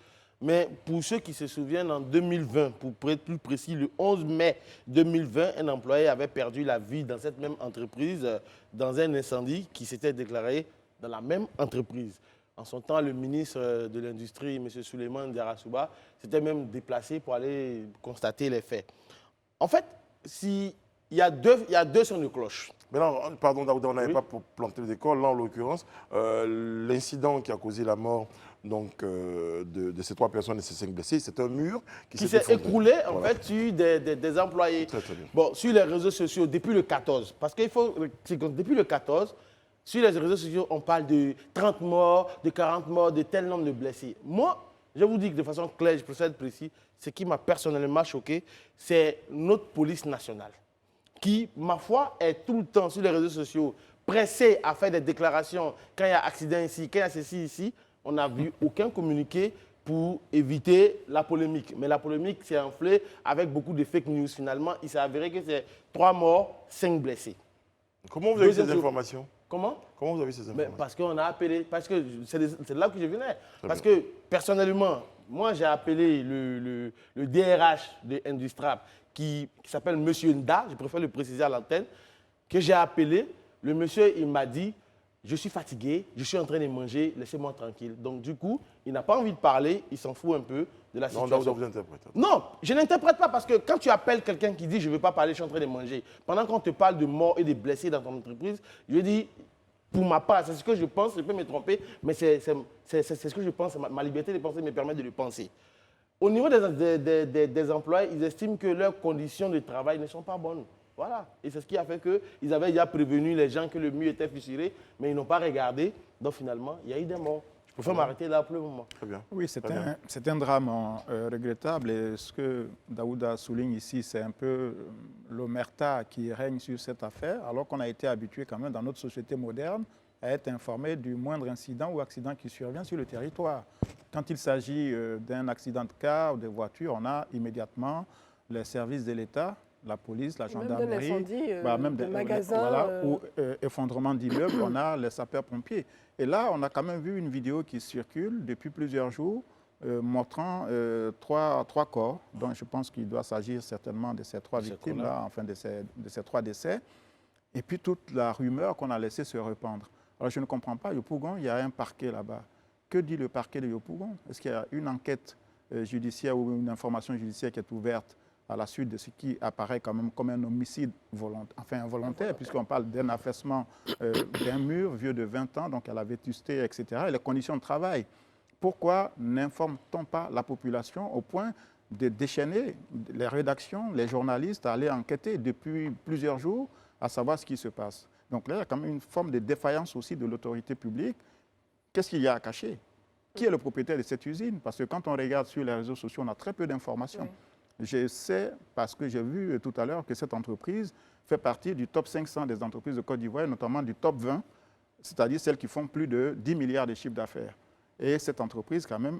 Speaker 2: Mais pour ceux qui se souviennent, en 2020, pour être plus précis, le 11 mai 2020, un employé avait perdu la vie dans cette même entreprise, dans un incendie qui s'était déclaré dans la même entreprise. En son temps, le ministre de l'Industrie, M. Souleymane Diarra-Souba, s'était même déplacé pour aller constater les faits. En fait, il y a deux sons de cloche.
Speaker 1: Mais là, pardon, Daouda, on n'avait
Speaker 2: Oui.
Speaker 1: pas pour planter le décor. Là, en l'occurrence, l'incident qui a causé la mort donc, de ces 3 personnes et ces 5 blessés, c'est un mur
Speaker 2: Qui s'est
Speaker 1: effondré.
Speaker 2: écroulé en
Speaker 1: Voilà.
Speaker 2: fait sur des employés.
Speaker 1: Très, très bien.
Speaker 2: Bon, sur les réseaux sociaux, depuis le 14, parce qu'il faut, depuis le 14, sur les réseaux sociaux, on parle de 30 morts, de 40 morts, de tel nombre de blessés. Moi, je vous dis que de façon claire, je précise précis, ce qui m'a personnellement choqué, c'est notre police nationale, qui, ma foi, est tout le temps sur les réseaux sociaux, pressée à faire des déclarations quand il y a accident ici, quand il y a ceci ici. On n'a vu aucun communiqué pour éviter la polémique. Mais la polémique s'est enflée avec beaucoup de fake news. Finalement, il s'est avéré que c'est 3 morts, 5 blessés.
Speaker 1: Comment vous avez
Speaker 2: Deuxième
Speaker 1: ces
Speaker 2: chose.
Speaker 1: informations?
Speaker 2: Comment?
Speaker 1: Comment vous avez ces
Speaker 2: Mais
Speaker 1: informations?
Speaker 2: parce qu'on a appelé, parce que c'est de là que je venais. Parce que personnellement, moi j'ai appelé le DRH de Industrap qui s'appelle Monsieur Nda, je préfère le préciser à l'antenne, que j'ai appelé. Le monsieur, il m'a dit, je suis fatigué, je suis en train de manger, laissez-moi tranquille. Donc du coup, il n'a pas envie de parler, il s'en fout un peu de la
Speaker 1: Non,
Speaker 2: situation.
Speaker 1: Daouda vous interprète.
Speaker 2: Non, je n'interprète pas parce que quand tu appelles quelqu'un qui dit je ne veux pas parler, je suis en train de manger, pendant qu'on te parle de morts et de blessés dans ton entreprise, je dis, pour ma part, c'est ce que je pense, je peux me tromper, mais c'est ce que je pense, ma liberté de penser me permet de le penser. Au niveau des employés, ils estiment que leurs conditions de travail ne sont pas bonnes. Voilà. Et c'est ce qui a fait qu'ils avaient déjà prévenu les gens que le mur était fissuré, mais ils n'ont pas regardé. Donc finalement, il y a eu des morts. Je préfère m'arrêter là pour le moment.
Speaker 1: Très bien.
Speaker 4: Oui, c'est un drame regrettable. Et ce que Daouda souligne ici, c'est un peu l'omerta qui règne sur cette affaire, alors qu'on a été habitué quand même dans notre société moderne à être informé du moindre incident ou accident qui survient sur le territoire. Quand il s'agit d'un accident de car ou de voiture, on a immédiatement les services de l'État, la police, la gendarmerie,
Speaker 3: Même d'un incendie,
Speaker 4: même
Speaker 3: de magasin.
Speaker 4: voilà, ou effondrement d'immeubles, on a les sapeurs-pompiers. Et là, on a quand même vu une vidéo qui circule depuis plusieurs jours montrant 3 corps, dont je pense qu'il doit s'agir certainement de ces 3 victimes-là, enfin de ces 3 décès. Et puis toute la rumeur qu'on a laissé se répandre. Alors je ne comprends pas, Yopougon, il y a un parquet là-bas. Que dit le parquet de Yopougon? Est-ce qu'il y a une enquête judiciaire ou une information judiciaire qui est ouverte à la suite de ce qui apparaît quand même comme un homicide involontaire, puisqu'on parle d'un affaissement d'un mur vieux de 20 ans, donc à la vétusté, etc., et les conditions de travail. pourquoi n'informe-t-on pas la population au point de déchaîner les rédactions, les journalistes à aller enquêter depuis plusieurs jours à savoir ce qui se passe. Donc là, il y a quand même une forme de défaillance aussi de l'autorité publique. Qu'est-ce qu'il y a à cacher? Qui est le propriétaire de cette usine? Parce que quand on regarde sur les réseaux sociaux, on a très peu d'informations. Oui. Je sais, parce que j'ai vu tout à l'heure que cette entreprise fait partie du top 500 des entreprises de Côte d'Ivoire, notamment du top 20, c'est-à-dire celles qui font plus de 10 milliards de chiffre d'affaires. Et cette entreprise, quand même,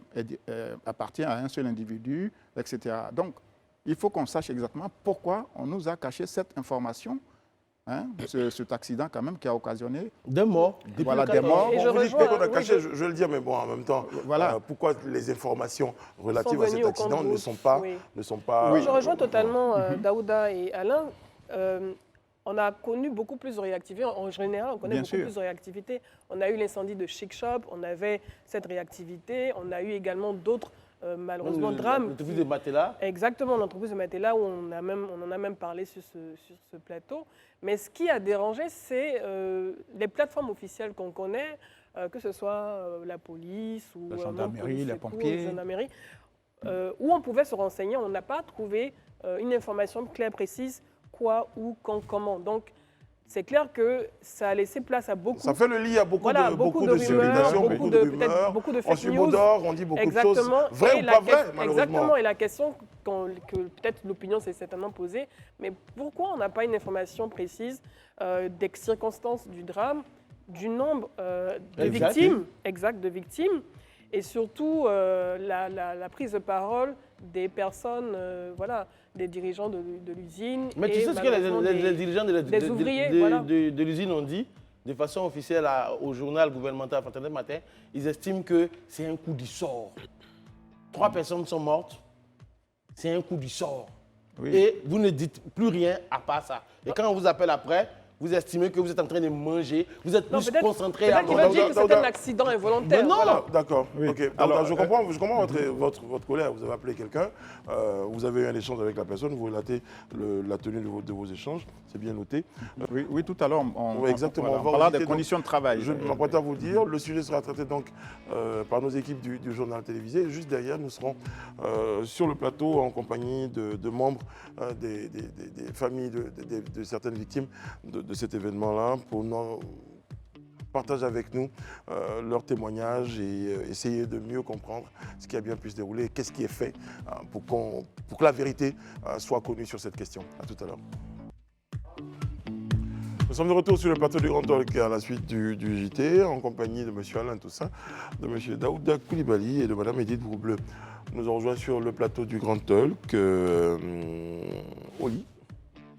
Speaker 4: appartient à un seul individu, etc. Donc, il faut qu'on sache exactement pourquoi on nous a caché cette information, hein, cet accident, quand même, qui a occasionné...
Speaker 2: Des morts.
Speaker 4: Voilà, des morts.
Speaker 3: Et
Speaker 1: Bon,
Speaker 3: je
Speaker 1: vous dites
Speaker 3: rejoins,
Speaker 1: qu'on a
Speaker 3: oui,
Speaker 1: caché, je vais le dire, mais bon, en même temps,
Speaker 4: Voilà.
Speaker 1: Pourquoi les informations relatives
Speaker 3: Sont
Speaker 1: à cet
Speaker 3: venues au
Speaker 1: accident ne
Speaker 3: compte-gouttes,
Speaker 1: sont pas...
Speaker 3: oui.
Speaker 1: Ne sont pas
Speaker 3: Oui, je rejoins totalement Daouda et Alain. On a connu beaucoup plus de réactivité. En général, on connaît
Speaker 4: Bien
Speaker 3: beaucoup
Speaker 4: sûr.
Speaker 3: plus de réactivité. On a eu l'incendie de Chic Shop, on avait cette réactivité. On a eu également d'autres, malheureusement, drames.
Speaker 2: L'entreprise de Matela.
Speaker 3: Exactement, l'entreprise de Matela, où on en a même parlé sur ce plateau. Mais ce qui a dérangé, c'est les plateformes officielles qu'on connaît, que ce soit la police ou
Speaker 4: La
Speaker 3: Monde
Speaker 4: gendarmerie,
Speaker 3: Police
Speaker 4: les
Speaker 3: Secours,
Speaker 4: pompiers.
Speaker 3: la gendarmerie, où on pouvait se renseigner. On n'a pas trouvé une information claire, précise, quoi, où, quand, comment. Donc, c'est clair que ça a laissé place à beaucoup.
Speaker 1: Ça fait le lit à beaucoup
Speaker 3: Voilà,
Speaker 1: de
Speaker 3: beaucoup de rumeurs,
Speaker 1: spéculations,
Speaker 3: beaucoup de- peut-être beaucoup de
Speaker 1: On
Speaker 3: fake
Speaker 1: subodore, on dit beaucoup de choses
Speaker 3: Exactement.
Speaker 1: vraies
Speaker 3: Et
Speaker 1: ou
Speaker 3: la
Speaker 1: pas vraies,
Speaker 3: question-
Speaker 1: malheureusement.
Speaker 3: Exactement. Et la question que peut-être l'opinion s'est certainement posée, mais pourquoi on n'a pas une information précise des circonstances du drame, du nombre de
Speaker 2: Exact.
Speaker 3: victimes, exact, de victimes, et surtout la prise de parole des personnes, voilà, des dirigeants de l'usine.
Speaker 2: Mais tu
Speaker 3: et
Speaker 2: sais ce que
Speaker 3: malheureusement
Speaker 2: les dirigeants
Speaker 3: des ouvriers, voilà.
Speaker 2: de l'usine ont dit de façon officielle au journal gouvernemental Internet Matin. Ils estiment que c'est un coup du sort. 3 personnes sont mortes. C'est un coup du sort.
Speaker 4: Oui.
Speaker 2: Et vous ne dites plus rien à part ça. Et quand on vous appelle après, vous estimez que vous êtes en train de manger, vous êtes
Speaker 3: Non,
Speaker 2: plus
Speaker 3: peut-être
Speaker 2: concentré à
Speaker 3: qu'ils
Speaker 2: manger.
Speaker 3: veulent dire que c'est un accident involontaire.
Speaker 2: Mais non.
Speaker 3: voilà.
Speaker 1: D'accord.
Speaker 4: Oui.
Speaker 1: Ok. Donc,
Speaker 4: Alors,
Speaker 1: je comprends votre colère. Vous avez appelé quelqu'un, vous avez eu un échange avec la personne, vous relatez la tenue de vos échanges. C'est bien noté.
Speaker 4: Oui, tout à l'heure,
Speaker 1: Oui, exactement.
Speaker 4: on
Speaker 1: On va
Speaker 4: parlait
Speaker 1: éviter
Speaker 4: des
Speaker 1: donc-
Speaker 4: conditions de travail.
Speaker 1: Je m'apprête à vous dire, le sujet sera traité donc par nos équipes du journal télévisé. Juste derrière, nous serons sur le plateau en compagnie de membres des familles de certaines victimes de cet événement-là pour nous partager avec nous leurs témoignages et essayer de mieux comprendre ce qui a bien pu se dérouler et qu'est-ce qui est fait pour que la vérité soit connue sur cette question. À tout à l'heure. Nous sommes de retour sur le plateau du Grand Talk à la suite du JT, en compagnie de M. Alain Toussaint, de M. Daouda Koulibaly et de Mme Edith Broubleu. Nous avons rejoint sur le plateau du Grand Talk Oli,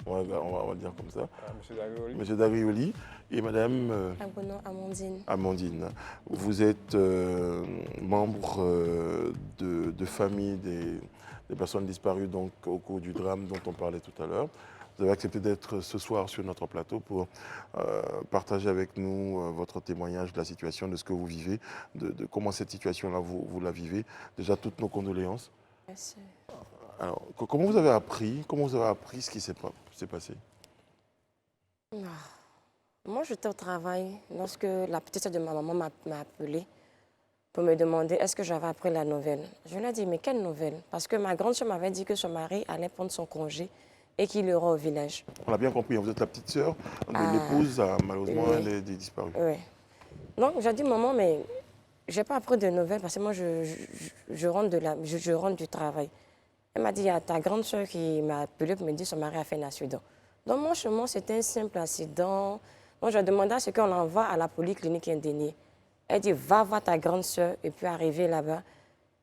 Speaker 1: on va dire comme ça, M. Dagrioli et Mme
Speaker 5: Abono Amandine.
Speaker 1: Amandine. Vous êtes membre de famille des personnes disparues donc, au cours du drame dont on parlait tout à l'heure. Vous avez accepté d'être ce soir sur notre plateau pour partager avec nous votre témoignage de la situation, de ce que vous vivez, de comment cette situation-là vous la vivez. Déjà, toutes nos condoléances.
Speaker 5: Merci.
Speaker 1: Alors, comment vous avez appris ce qui s'est passé?
Speaker 5: Moi, j'étais au travail lorsque la petite sœur de ma maman m'a appelée pour me demander est-ce que j'avais appris la nouvelle. Je lui ai dit, mais quelle nouvelle? Parce que ma grande sœur m'avait dit que son mari allait prendre son congé et qu'il ira au village.
Speaker 1: On a bien compris, vous êtes la petite sœur de l'épouse, malheureusement,
Speaker 5: oui.
Speaker 1: elle est disparue.
Speaker 5: Oui. Donc, j'ai dit, maman, mais je n'ai pas appris de nouvelles parce que moi, je rentre du travail. Elle m'a dit, il y a ta grande sœur qui m'a appelé pour me dire que son mari a fait un accident. Donc, moi, chez moi, c'était un simple accident. Moi, je demandais à ce qu'on l'envoie à la polyclinique indéniée. Elle dit, va voir ta grande sœur et puis arriver là-bas,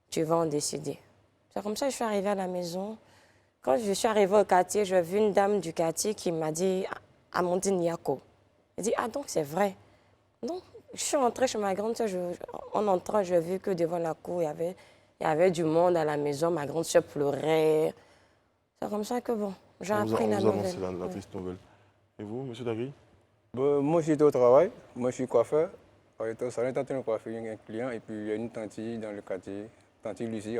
Speaker 5: tu vas en décider. C'est comme ça que je suis arrivée à la maison. Quand je suis arrivée au quartier, j'ai vu une dame du quartier qui m'a dit, Amandine Yako. Elle dit, ah donc c'est vrai. Donc, je suis rentrée chez ma grande sœur. En entrant, j'ai vu que devant la cour, il y avait du monde à la maison. Ma grande sœur pleurait. C'est comme ça que, bon, j'ai appris la nouvelle.
Speaker 1: Vous annoncez la triste nouvelle. Et vous, M. Dagri?
Speaker 6: Moi, j'étais au travail. Moi, je suis coiffeur. On était au salon, en train de coiffer un client. Et puis, il y a une tante dans le quartier, tante Lucie,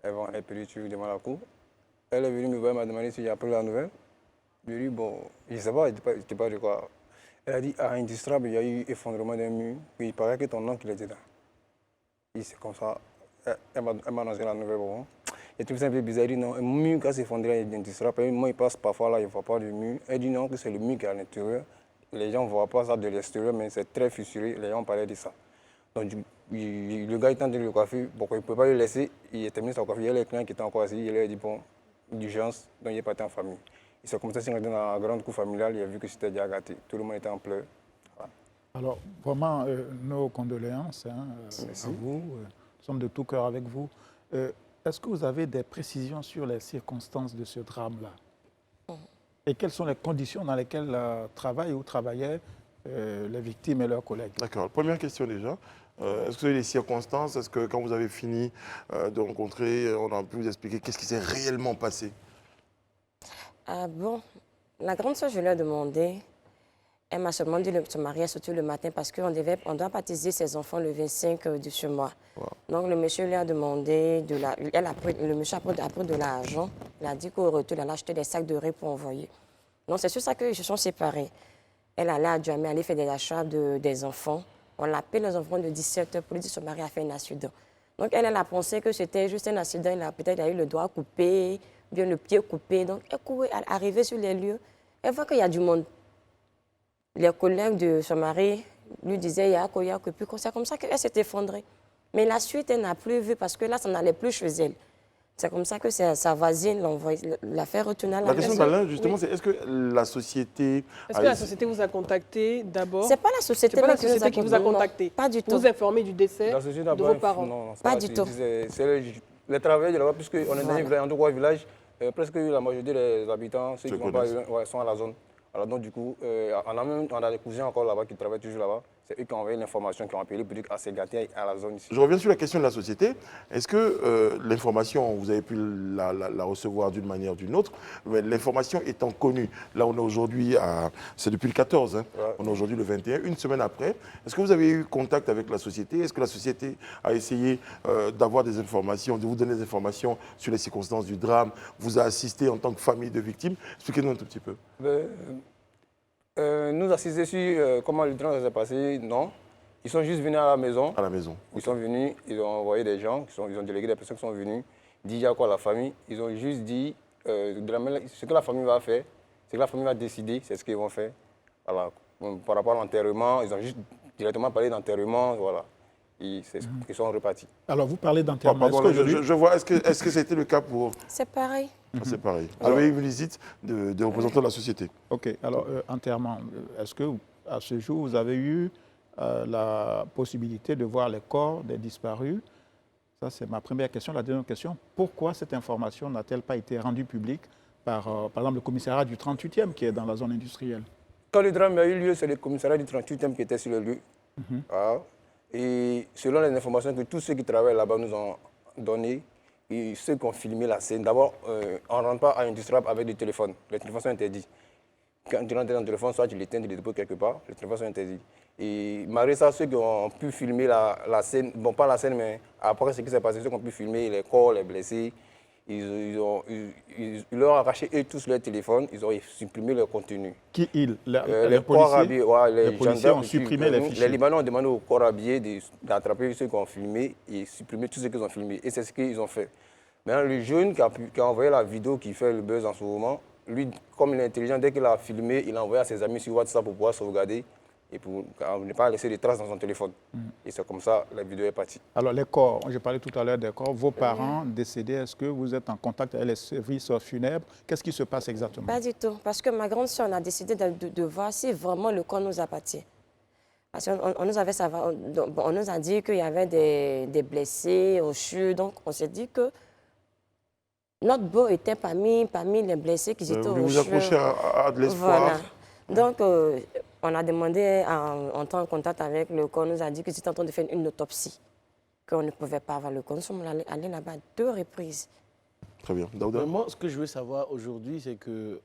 Speaker 6: elle vend un périture devant la cour. Elle est venue me voir, elle m'a demandé si j'ai appris la nouvelle. Je lui ai dit, bon, je ne sais pas, je ne sais pas de quoi. Elle a dit, à Industrable, il y a eu effondrement d'un mur. Puis il paraît que ton oncle était là. Et c'est comme ça. Elle m'a annoncé la nouvelle. Bon. Et tout c'est un peu bizarre. Elle dit non, un mur qui s'est effondré, moi, il passe parfois là, il ne voit pas du mur. Elle dit non, que c'est le mur qui est à l'intérieur. Les gens ne voient pas ça de l'extérieur, mais c'est très fissuré. Les gens parlaient de ça. Donc, le gars, il tente de le coiffer. Bon, il ne peut pas le laisser. Il a terminé sa coiffure. Il y a les clients qui étaient encore assis. Il lui a dit bon, d'urgence, donc il est parti en famille. Et c'est comme ça qu'il est rentré dans la grande cour familiale. Il a vu que c'était déjà gâté. Tout le monde était en pleurs. Voilà.
Speaker 4: Alors, vraiment, nos condoléances à vous. Nous sommes de tout cœur avec vous. Est-ce que vous avez des précisions sur les circonstances de ce drame-là? Et quelles sont les conditions dans lesquelles travaillent ou travaillaient les victimes et leurs collègues?
Speaker 1: D'accord. Première question déjà. Est-ce que vous avez les circonstances? Est-ce que quand vous avez fini de rencontrer, on a pu vous expliquer qu'est-ce qui s'est réellement passé?
Speaker 5: Bon, la grande soeur, je lui ai demandé. Elle m'a seulement dit de se marier surtout le matin parce qu'on doit baptiser ses enfants le 25 de ce mois. Wow. Donc le monsieur lui a demandé, le monsieur a pris de l'argent. Il a dit qu'au retour, il allait acheter des sacs de riz pour envoyer. Donc c'est sur ça qu'ils se sont séparés. Elle allait à Djamé, aller faire des achats des enfants. On l'appelle les enfants de 17 h pour lui dire que son mari a fait un accident. Donc elle a pensé que c'était juste un accident. Peut-être il a eu le doigt coupé, bien le pied coupé. Donc elle est arrivée sur les lieux. Elle voit qu'il y a du monde. Les collègues de son mari lui disaient il y a que plus comme ça. C'est comme ça qu'elle s'est effondrée. Mais la suite, elle n'a plus vu parce que là, ça n'allait plus chez elle. C'est comme ça que sa voisine l'a fait retourner à la maison.
Speaker 1: La question d'Alain, justement, c'est est-ce que la société...
Speaker 3: Est-ce que la société vous a contacté d'abord?
Speaker 5: C'est pas la société,
Speaker 3: qui vous a contacté?
Speaker 5: Non, pas du tout.
Speaker 3: Vous informez du décès de vos parents?
Speaker 6: Non,
Speaker 5: pas du tout.
Speaker 6: C'est les travailleurs de là-bas, puisqu'on est dans un village, presque la majorité des habitants, ceux qui vont pas, sont à la zone. Alors donc du coup, on a des cousins encore là-bas qui travaillent toujours là-bas. C'est eux qui ont envoyé l'information, qui ont appelé pour dire que c'est gâté à la zone ici.
Speaker 1: Je reviens sur la question de la société. Est-ce que l'information, vous avez pu la recevoir d'une manière ou d'une autre, mais l'information étant connue, là on est aujourd'hui, c'est depuis le 14, hein, ouais. On est aujourd'hui le 21, une semaine après, est-ce que vous avez eu contact avec la société? Est-ce que la société a essayé d'avoir des informations, de vous donner des informations sur les circonstances du drame, vous a assisté en tant que famille de victimes? Expliquez-nous un tout petit peu.
Speaker 6: Nous assister sur comment le drame s'est passé, non. Ils sont juste venus à la maison.
Speaker 1: À la maison.
Speaker 6: Ils sont venus, ils ont envoyé des gens, ils ont délégué des personnes qui sont venues, dit à quoi la famille. Ils ont juste dit ce que la famille va faire, ce que la famille va décider, c'est ce qu'ils vont faire. Voilà. Par rapport à l'enterrement, ils ont juste directement parlé d'enterrement, voilà. Ils sont repartis.
Speaker 4: Alors vous parlez d'enterrement.
Speaker 1: Je vois, est-ce que c'était le cas pour...
Speaker 5: C'est pareil.
Speaker 1: C'est pareil. Vous avez eu une visite de représentants de la société.
Speaker 4: Ok, alors enterrement, est-ce que à ce jour vous avez eu la possibilité de voir les corps des disparus? Ça c'est ma première question. La deuxième question, pourquoi cette information n'a-t-elle pas été rendue publique par exemple le commissariat du 38e qui est dans la zone industrielle?
Speaker 6: Quand le drame a eu lieu, c'est le commissariat du 38e qui était sur le lieu. Et selon les informations que tous ceux qui travaillent là-bas nous ont données, et ceux qui ont filmé la scène, d'abord, on ne rentre pas à Industrial avec des téléphones. Les téléphones sont interdits. Quand tu rentres dans le téléphone, soit tu l'éteins, tu le déposes quelque part, les téléphones sont interdits. Et malgré ça, ceux qui ont pu filmer la scène, bon pas la scène, mais après ce qui s'est passé, ceux qui ont pu filmer les corps, les blessés, ils leur ont arraché eux tous leurs téléphones, ils ont supprimé leur contenu.
Speaker 4: Qui ils?
Speaker 6: Les corps habillés, les
Speaker 4: policiers ont supprimé les fichiers.
Speaker 6: Les Libanais ont demandé aux corps habillés d'attraper ceux qui ont filmé et supprimer tous ceux qu'ils ont filmé. Et c'est ce qu'ils ont fait. Maintenant, le jeune qui a envoyé la vidéo qui fait le buzz en ce moment, lui, comme il est intelligent, dès qu'il a filmé, il a envoyé à ses amis sur WhatsApp pour pouvoir sauvegarder et pour ne pas laisser de traces dans son téléphone. Et c'est comme ça la vidéo est partie.
Speaker 4: Alors les corps, j'ai parlé tout à l'heure des corps. Vos parents décédés, est-ce que vous êtes en contact avec les services funèbres? Qu'est-ce qui se passe exactement?
Speaker 5: Pas du tout, parce que ma grande soeur, on a décidé de voir si vraiment le corps nous appartient. Parce qu'on nous a dit qu'il y avait des blessés au CHU, donc on s'est dit que notre beau était parmi les blessés qui étaient au CHU.
Speaker 1: Vous accrochez à de l'espoir.
Speaker 5: Voilà. Donc, on a demandé à entrer en contact avec le corps. On nous a dit que c'était en train de faire une autopsie, qu'on ne pouvait pas avoir le corps. Nous sommes allés là-bas 2 reprises.
Speaker 1: Très bien. Daouda?
Speaker 2: Moi, ce que je veux savoir aujourd'hui, c'est que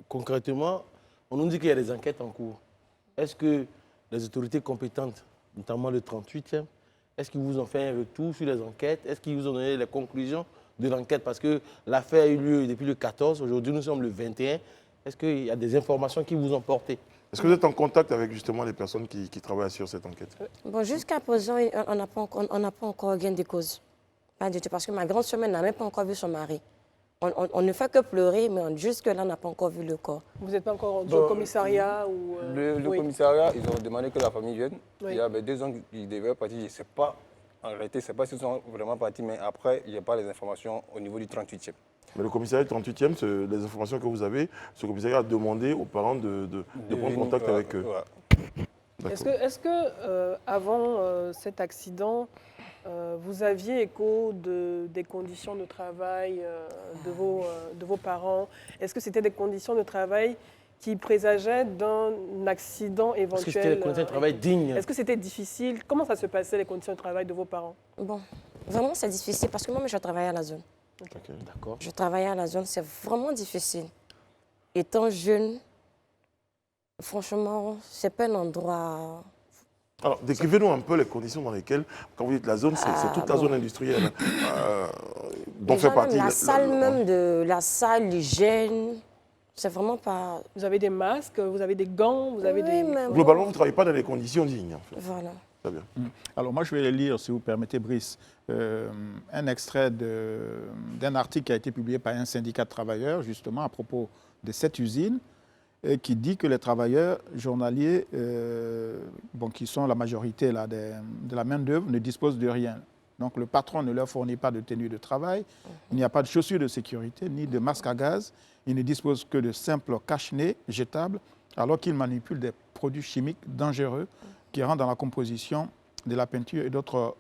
Speaker 2: concrètement, on nous dit qu'il y a des enquêtes en cours. Est-ce que les autorités compétentes, notamment le 38e, est-ce qu'ils vous ont fait un retour sur les enquêtes? Est-ce qu'ils vous ont donné les conclusions de l'enquête? Parce que l'affaire a eu lieu depuis le 14, aujourd'hui nous sommes le 21. Est-ce qu'il y a des informations qui vous ont porté?
Speaker 1: Est-ce que vous êtes en contact avec justement les personnes qui travaillent sur cette enquête?
Speaker 5: Bon, jusqu'à présent, on n'a pas encore gain de cause. Pas du tout, parce que ma grande sœur n'a même pas encore vu son mari. On ne fait que pleurer, mais jusque-là, on n'a pas encore vu le corps.
Speaker 3: Vous n'êtes pas encore rendu au commissariat ou,
Speaker 6: Le
Speaker 3: oui.
Speaker 6: commissariat, ils ont demandé que la famille vienne.
Speaker 3: Oui.
Speaker 6: Il y avait 2 ans qu'ils devaient partir. Je ne sais pas, en réalité, je ne sais pas s'ils sont vraiment partis, mais après, il n'y a pas les informations au niveau du 38e.
Speaker 1: Mais le commissariat du 38e, les informations que vous avez, ce commissariat a demandé aux parents de prendre contact avec eux.
Speaker 6: Ouais.
Speaker 3: Est-ce que avant cet accident, vous aviez écho des conditions de travail de vos parents? Est-ce que c'était des conditions de travail qui présageaient d'un accident éventuel?
Speaker 2: Est-ce que c'était des conditions de travail dignes?
Speaker 3: Est-ce que c'était difficile? Comment ça se passait, les conditions de travail de vos parents?
Speaker 5: Bon, vraiment, c'est difficile, parce que moi, je travaillais à la zone.
Speaker 1: Ok.
Speaker 2: D'accord.
Speaker 5: Je travaillais à la zone, c'est vraiment difficile. Étant jeune, franchement, c'est pas un endroit...
Speaker 1: Alors, décrivez-nous un peu les conditions dans lesquelles, quand vous dites la zone, c'est toute la zone industrielle dont fait
Speaker 5: Déjà,
Speaker 1: partie...
Speaker 5: la salle même de la salle, l'hygiène, c'est vraiment pas...
Speaker 3: Vous avez des masques, vous avez des gants, vous avez
Speaker 5: Oui,
Speaker 3: des...
Speaker 5: mais bon,
Speaker 1: Globalement, vous ne travaillez pas dans des conditions dignes. En fait.
Speaker 5: voilà.
Speaker 1: Très bien.
Speaker 4: Alors moi, je vais lire, si vous permettez, Brice, un extrait d'un article qui a été publié par un syndicat de travailleurs, justement, à propos de cette usine, qui dit que les travailleurs journaliers, qui sont la majorité là, de la main-d'œuvre, ne disposent de rien. Donc le patron ne leur fournit pas de tenue de travail, il n'y a pas de chaussures de sécurité, ni de masque à gaz, ils ne disposent que de simples cache-nez jetables, alors qu'ils manipulent des produits chimiques dangereux qui rentrent dans la composition de la peinture et d'autres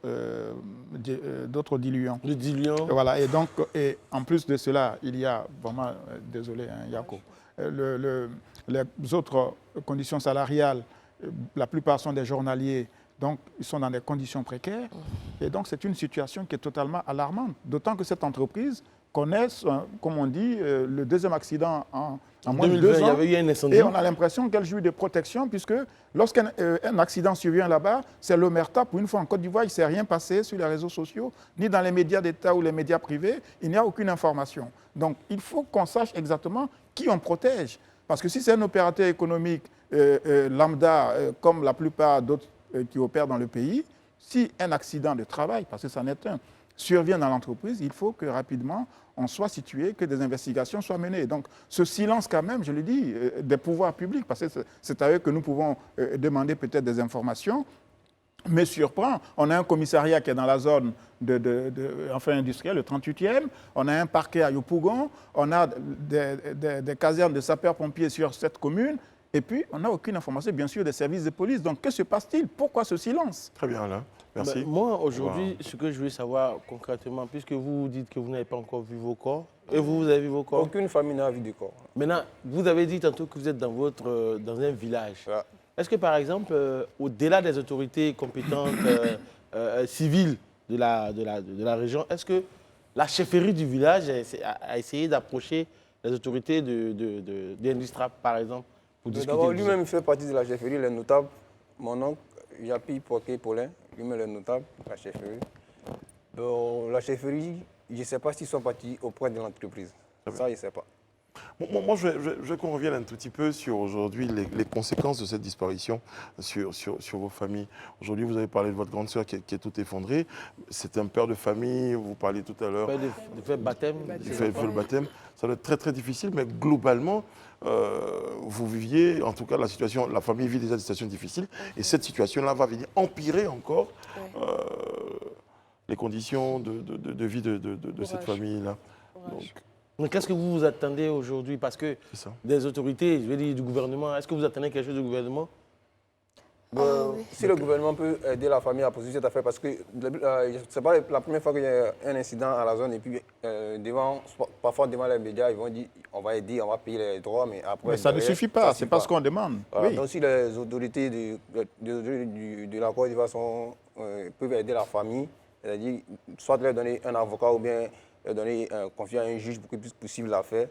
Speaker 4: diluants.
Speaker 2: Le diluant.
Speaker 4: Voilà, et en plus de cela, il y a, vraiment, désolé, hein, Yako, les autres conditions salariales, la plupart sont des journaliers, donc ils sont dans des conditions précaires. Et donc c'est une situation qui est totalement alarmante, d'autant que cette entreprise connaît, comme on dit, le 2e accident en moins de 2 ans.
Speaker 2: Il y avait eu un incendie.
Speaker 4: Et on a l'impression qu'elle jouit de protection, puisque lorsqu'un accident survient là-bas, c'est l'omerta. Pour une fois en Côte d'Ivoire, il ne s'est rien passé sur les réseaux sociaux, ni dans les médias d'État ou les médias privés. Il n'y a aucune information. Donc il faut qu'on sache exactement qui on protège. Parce que si c'est un opérateur économique lambda, comme la plupart d'autres qui opèrent dans le pays, si un accident de travail, parce que ça n'est un, survient dans l'entreprise, il faut que rapidement on soit situé, que des investigations soient menées. Donc ce silence quand même, je le dis, des pouvoirs publics, parce que c'est à eux que nous pouvons demander peut-être des informations, me surprend. On a un commissariat qui est dans la zone industrielle, le 38e, on a un parquet à Yopougon, on a des casernes de sapeurs-pompiers sur cette commune, et puis on n'a aucune information, bien sûr, des services de police. Donc que se passe-t-il? Pourquoi ce silence?
Speaker 1: Très bien, Alain. Merci.
Speaker 2: Moi, aujourd'hui, ce que je voulais savoir concrètement, puisque vous dites que vous n'avez pas encore vu vos corps, et vous avez vu vos corps.
Speaker 6: Aucune famille n'a vu de corps.
Speaker 2: Maintenant, vous avez dit tantôt que vous êtes dans un village.
Speaker 6: Ouais.
Speaker 2: Est-ce que, par exemple, au-delà des autorités compétentes civiles de la région, est-ce que la chefferie du village a essayé d'approcher les autorités de l'Industra, par exemple, pour discuter?
Speaker 6: D'abord, lui-même fait partie de la chefferie, les notables. Mon oncle, Yapi Poké Paulin, lui-même les notables, la chefferie. La chefferie, je ne sais pas s'ils sont partis auprès de l'entreprise. Ça, je ne sais pas.
Speaker 1: Moi, je veux qu'on revienne un tout petit peu sur aujourd'hui les conséquences de cette disparition sur vos familles. Aujourd'hui, vous avez parlé de votre grande sœur qui est tout effondrée. C'est un père de famille, vous parliez tout à l'heure.
Speaker 2: De faire baptême.
Speaker 1: Le baptême. Ça doit être très très difficile, mais globalement, vous viviez, en tout cas, la famille vit déjà des situations difficiles, et cette situation-là va venir empirer encore les conditions de vie de cette famille-là.
Speaker 2: Mais qu'est-ce que vous vous attendez aujourd'hui? Parce que des autorités, je veux dire du gouvernement, est-ce que vous attendez quelque chose du gouvernement?
Speaker 6: Si le gouvernement peut aider la famille à poursuivre cette affaire, parce que ce n'est pas la première fois qu'il y a un incident à la zone, et puis parfois devant les médias, ils vont dire on va aider, on va payer les droits, mais après...
Speaker 4: Mais ça ne suffit pas, c'est pas ce qu'on demande.
Speaker 6: Oui. Donc si les autorités de la Côte d'Ivoire peuvent aider la famille, c'est-à-dire soit leur donner un avocat ou bien confier à un juge pour qu'il puisse poursuivre l'affaire.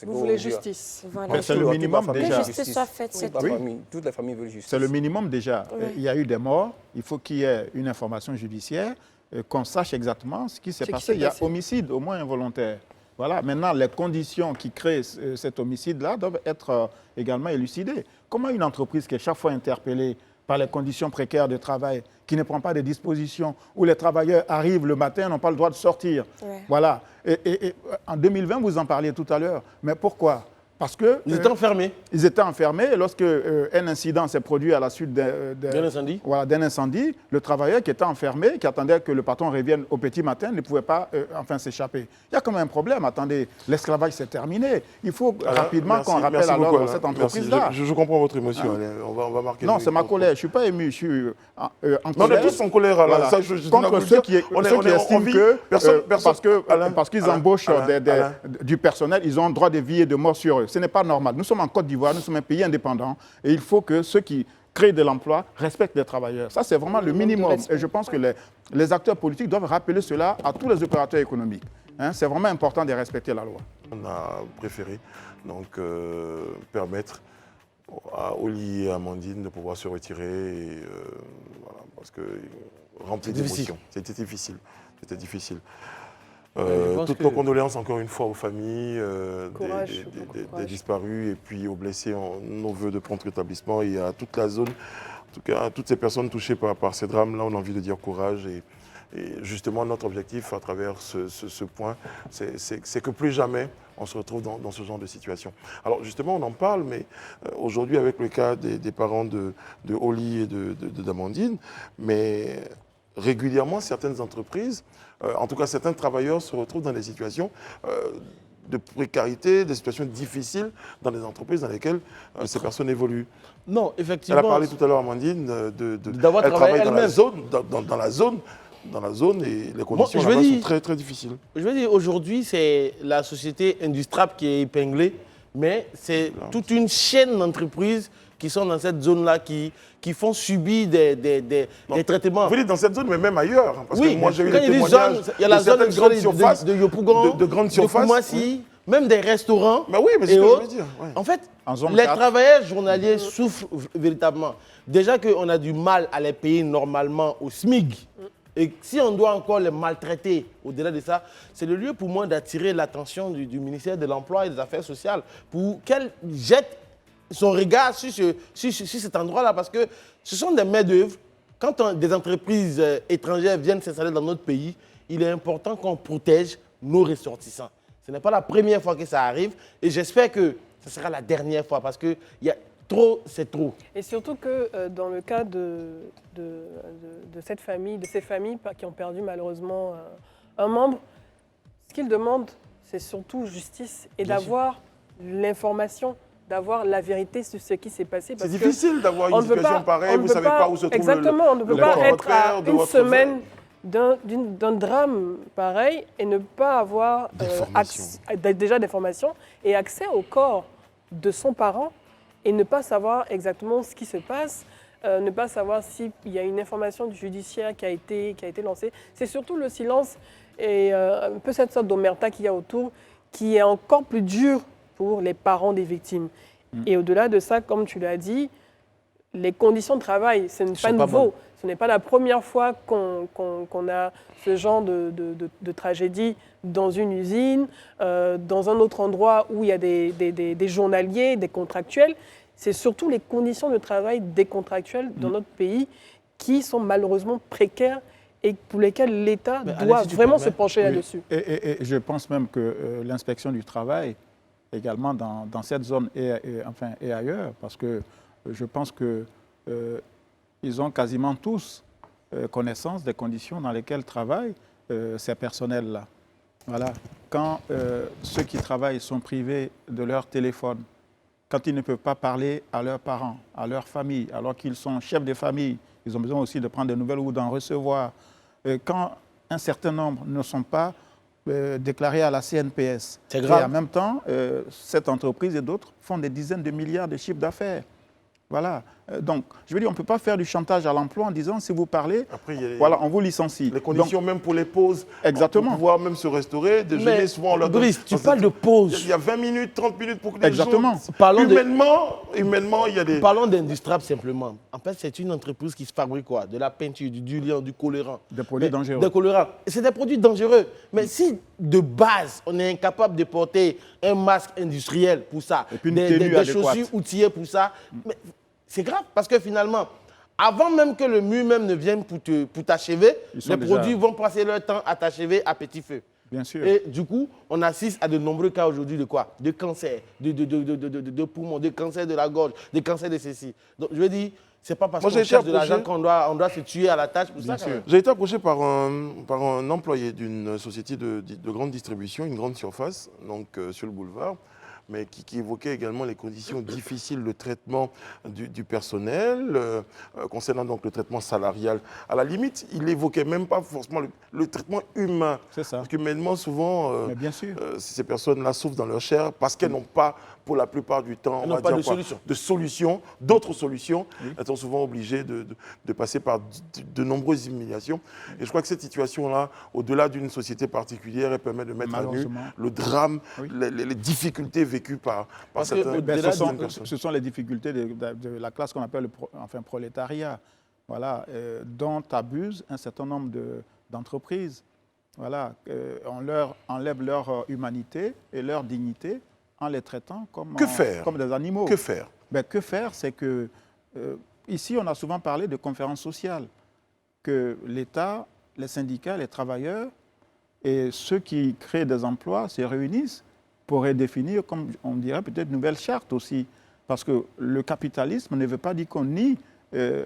Speaker 3: Vous voulez justice.
Speaker 5: Voilà.
Speaker 4: C'est le minimum déjà.
Speaker 5: Que justice soit faite, c'est tout.
Speaker 6: Toutes les familles veulent justice.
Speaker 4: C'est le minimum déjà.
Speaker 5: Oui.
Speaker 4: Il y a eu des morts, il faut qu'il y ait une information judiciaire, qu'on sache exactement ce qui s'est passé. Il y a homicide, au moins involontaire. Voilà. Maintenant, les conditions qui créent cet homicide-là doivent être également élucidées. Comment une entreprise qui est chaque fois interpellée par les conditions précaires de travail, qui ne prend pas de dispositions, où les travailleurs arrivent le matin, n'ont pas le droit de sortir.
Speaker 5: Ouais.
Speaker 4: Voilà. Et en 2020, vous en parliez tout à l'heure. Mais pourquoi? Parce que
Speaker 2: Ils étaient enfermés.
Speaker 4: ils étaient enfermés et lorsque un incident s'est produit à la suite
Speaker 2: D'un incendie.
Speaker 4: voilà, d'un incendie, le travailleur qui était enfermé, qui attendait que le patron revienne au petit matin, ne pouvait pas enfin s'échapper. Il y a quand même un problème. Attendez, l'esclavage c'est terminé. Il faut rapidement qu'on rappelle alors cette entreprise-là.
Speaker 1: Je comprends votre émotion. Alain. On va marquer.
Speaker 4: Non, c'est ma colère. Je ne suis pas ému. Je suis en
Speaker 1: Non, on
Speaker 4: colère.
Speaker 1: est tous en colère. Alain.
Speaker 4: Voilà.
Speaker 1: Ça, je
Speaker 4: Contre ceux qui estiment que
Speaker 1: Alain,
Speaker 4: parce qu'ils
Speaker 1: Alain,
Speaker 4: embauchent
Speaker 1: Alain.
Speaker 4: du personnel, ils ont le droit de vie et de mort sur eux. Ce n'est pas normal. Nous sommes en Côte d'Ivoire, nous sommes un pays indépendant et il faut que ceux qui créent de l'emploi respectent les travailleurs. Ça, c'est vraiment le minimum. Et je pense que les acteurs politiques doivent rappeler cela à tous les opérateurs économiques. Hein, c'est vraiment important de respecter la loi.
Speaker 1: On a préféré donc permettre à Oli et à Amandine de pouvoir se retirer et, voilà, parce que rempli d'émotions. C'était difficile. C'était difficile. Toutes nos condoléances encore une fois aux familles des disparus et puis aux blessés, nos voeux de prompt rétablissement et à toute la zone, en tout cas à toutes ces personnes touchées par ces drames-là, on a envie de dire courage et justement notre objectif à travers ce point, c'est que plus jamais on se retrouve dans ce genre de situation. Alors justement on en parle, mais aujourd'hui avec le cas des parents de Oli et d'Amandine, mais régulièrement certaines entreprises, en tout cas certains travailleurs se retrouvent dans des situations de précarité, des situations difficiles dans les entreprises dans lesquelles ces personnes évoluent.
Speaker 2: Non, effectivement.
Speaker 1: Elle a parlé tout à l'heure, Amandine,
Speaker 2: d'avoir travaillé
Speaker 1: dans la zone et les conditions là-bas sont très, très difficiles.
Speaker 2: Je veux dire, aujourd'hui, c'est la société Industrap qui est épinglée, mais c'est toute une chaîne d'entreprises qui sont dans cette zone-là, qui font subir des traitements.
Speaker 1: Vous dites dans cette zone, mais même ailleurs. Parce
Speaker 2: oui,
Speaker 1: que moi, j'ai eu des
Speaker 2: témoignages
Speaker 1: il y a la zone
Speaker 2: de Yopougon,
Speaker 1: de grandes surfaces,
Speaker 2: de Koumassi, même des restaurants.
Speaker 1: Mais oui, mais c'est ce que je veux dire. Ouais.
Speaker 2: En fait,
Speaker 4: en
Speaker 2: les travailleurs journaliers souffrent véritablement. Déjà qu'on a du mal à les payer normalement au SMIG. Et si on doit encore les maltraiter au-delà de ça, c'est le lieu pour moi d'attirer l'attention du ministère de l'Emploi et des Affaires sociales pour qu'elle jette son regard sur cet endroit-là, parce que ce sont des mains-d'œuvre. Quand des entreprises étrangères viennent s'installer dans notre pays, il est important qu'on protège nos ressortissants. Ce n'est pas la première fois que ça arrive et j'espère que ce sera la dernière fois parce que trop, c'est trop.
Speaker 3: Et surtout que dans le cas de cette famille, de ces familles qui ont perdu malheureusement un membre, ce qu'ils demandent, c'est surtout justice et d'avoir l'information, d'avoir la vérité sur ce qui s'est passé.
Speaker 1: C'est difficile d'avoir une situation pareille, vous ne savez pas où se trouve
Speaker 3: exactement, on ne peut pas être à une semaine d'un drame pareil et ne pas avoir déjà d'informations et accès au corps de son parent et ne pas savoir exactement ce qui se passe, ne pas savoir s'il y a une information du judiciaire qui a été lancée. C'est surtout le silence et un peu cette sorte d'omerta qu'il y a autour qui est encore plus dur pour les parents des victimes. Et au-delà de ça, comme tu l'as dit, les conditions de travail, ce n'est pas nouveau. Ce n'est pas la première fois qu'on a ce genre de tragédie dans une usine, dans un autre endroit où il y a des journaliers, des contractuels. C'est surtout les conditions de travail des contractuels dans notre pays qui sont malheureusement précaires et pour lesquelles l'État doit vraiment se pencher là-dessus.
Speaker 4: Et je pense même que l'inspection du travail, également dans cette zone et ailleurs, parce que je pense qu'ils ont quasiment tous connaissance des conditions dans lesquelles travaillent ces personnels-là. Voilà. Quand ceux qui travaillent sont privés de leur téléphone, quand ils ne peuvent pas parler à leurs parents, à leur famille, alors qu'ils sont chefs de famille, ils ont besoin aussi de prendre des nouvelles ou d'en recevoir. Quand un certain nombre ne sont pas déclarés à la CNPS,
Speaker 2: c'est grave.
Speaker 4: Et en même temps, cette entreprise et d'autres font des dizaines de milliards de chiffres d'affaires. Voilà. Donc, je veux dire, on ne peut pas faire du chantage à l'emploi en disant, si vous parlez, voilà, on vous licencie.
Speaker 1: Les conditions, donc, même pour les pauses,
Speaker 4: exactement.
Speaker 1: Pour pouvoir même se restaurer, déjeuner, souvent on leur donne...
Speaker 2: Brice, tu parles de pause.
Speaker 1: Il y a 20 minutes, 30 minutes pour que les
Speaker 4: exactement.
Speaker 1: gens... Humainement, il y a des...
Speaker 2: Parlons d'Industrap simplement. En fait, c'est une entreprise qui se fabrique quoi? De la peinture, du liant, du colorant.
Speaker 4: Des produits dangereux.
Speaker 2: Des colorants. C'est des produits dangereux. Mais si de base, on est incapable de porter un masque industriel pour ça,
Speaker 4: et puis une tenue
Speaker 2: des
Speaker 4: adéquate.
Speaker 2: chaussures outillées pour ça. Mais c'est grave parce que finalement, avant même que le mur même ne vienne pour t'achever,
Speaker 4: Ils sont
Speaker 2: les
Speaker 4: déjà-
Speaker 2: produits vont passer leur temps à t'achever à petit feu.
Speaker 4: Bien sûr.
Speaker 2: Et du coup, on assiste à de nombreux cas aujourd'hui de quoi? De cancer, de poumons, de cancer de la gorge, de cancer de ceci. Donc, je veux dire, c'est pas parce
Speaker 1: Moi,
Speaker 2: qu'on
Speaker 1: j'ai été
Speaker 2: cherche de l'argent
Speaker 1: approché-
Speaker 2: qu'on doit se tuer à la tâche pour
Speaker 4: Bien
Speaker 2: ça. quand
Speaker 4: sûr.
Speaker 2: même.
Speaker 1: J'ai été approché par un employé d'une société de grande distribution, une grande surface, donc sur le boulevard, mais qui évoquait également les conditions difficiles de traitement du personnel, concernant donc le traitement salarial. À la limite, il n'évoquait même pas forcément le traitement humain.
Speaker 4: C'est ça.
Speaker 1: Parce qu'humainement, souvent,
Speaker 4: Mais bien sûr.
Speaker 1: ces personnes-là souffrent dans leur chair parce qu'elles n'ont pas, pour la plupart du temps,
Speaker 2: Elles
Speaker 1: on
Speaker 2: n'ont
Speaker 1: va
Speaker 2: pas
Speaker 1: dire
Speaker 2: de
Speaker 1: quoi,
Speaker 2: solution.
Speaker 1: de solutions, d'autres solutions. Elles sont souvent obligées de passer par de nombreuses humiliations. Et je crois que cette situation-là, au-delà d'une société particulière, elle permet de mettre à nu
Speaker 4: Malheureusement.
Speaker 1: le drame,
Speaker 4: Oui.
Speaker 1: les difficultés vécues par
Speaker 2: Parce que
Speaker 1: certaines
Speaker 2: au-delà
Speaker 4: Ben,
Speaker 1: certaines
Speaker 2: du-
Speaker 1: personnes.
Speaker 4: ce sont les difficultés de la classe qu'on appelle le prolétariat, voilà, dont abusent un certain nombre d'entreprises. Voilà, on leur enlève leur humanité et leur dignité en les traitant comme,
Speaker 1: Que faire?
Speaker 4: comme des animaux.
Speaker 1: Que faire?
Speaker 4: Ben, que faire? C'est que ici, on a souvent parlé de conférences sociales, que l'État, les syndicats, les travailleurs et ceux qui créent des emplois se réunissent pour redéfinir, comme on dirait, peut-être une nouvelle charte aussi. Parce que le capitalisme ne veut pas dire qu'on nie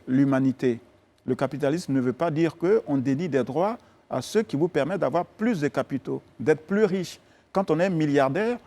Speaker 4: l'humanité. Le capitalisme ne veut pas dire qu'on dénie des droits à ceux qui vous permettent d'avoir plus de capitaux, d'être plus riches. Quand on est milliardaire,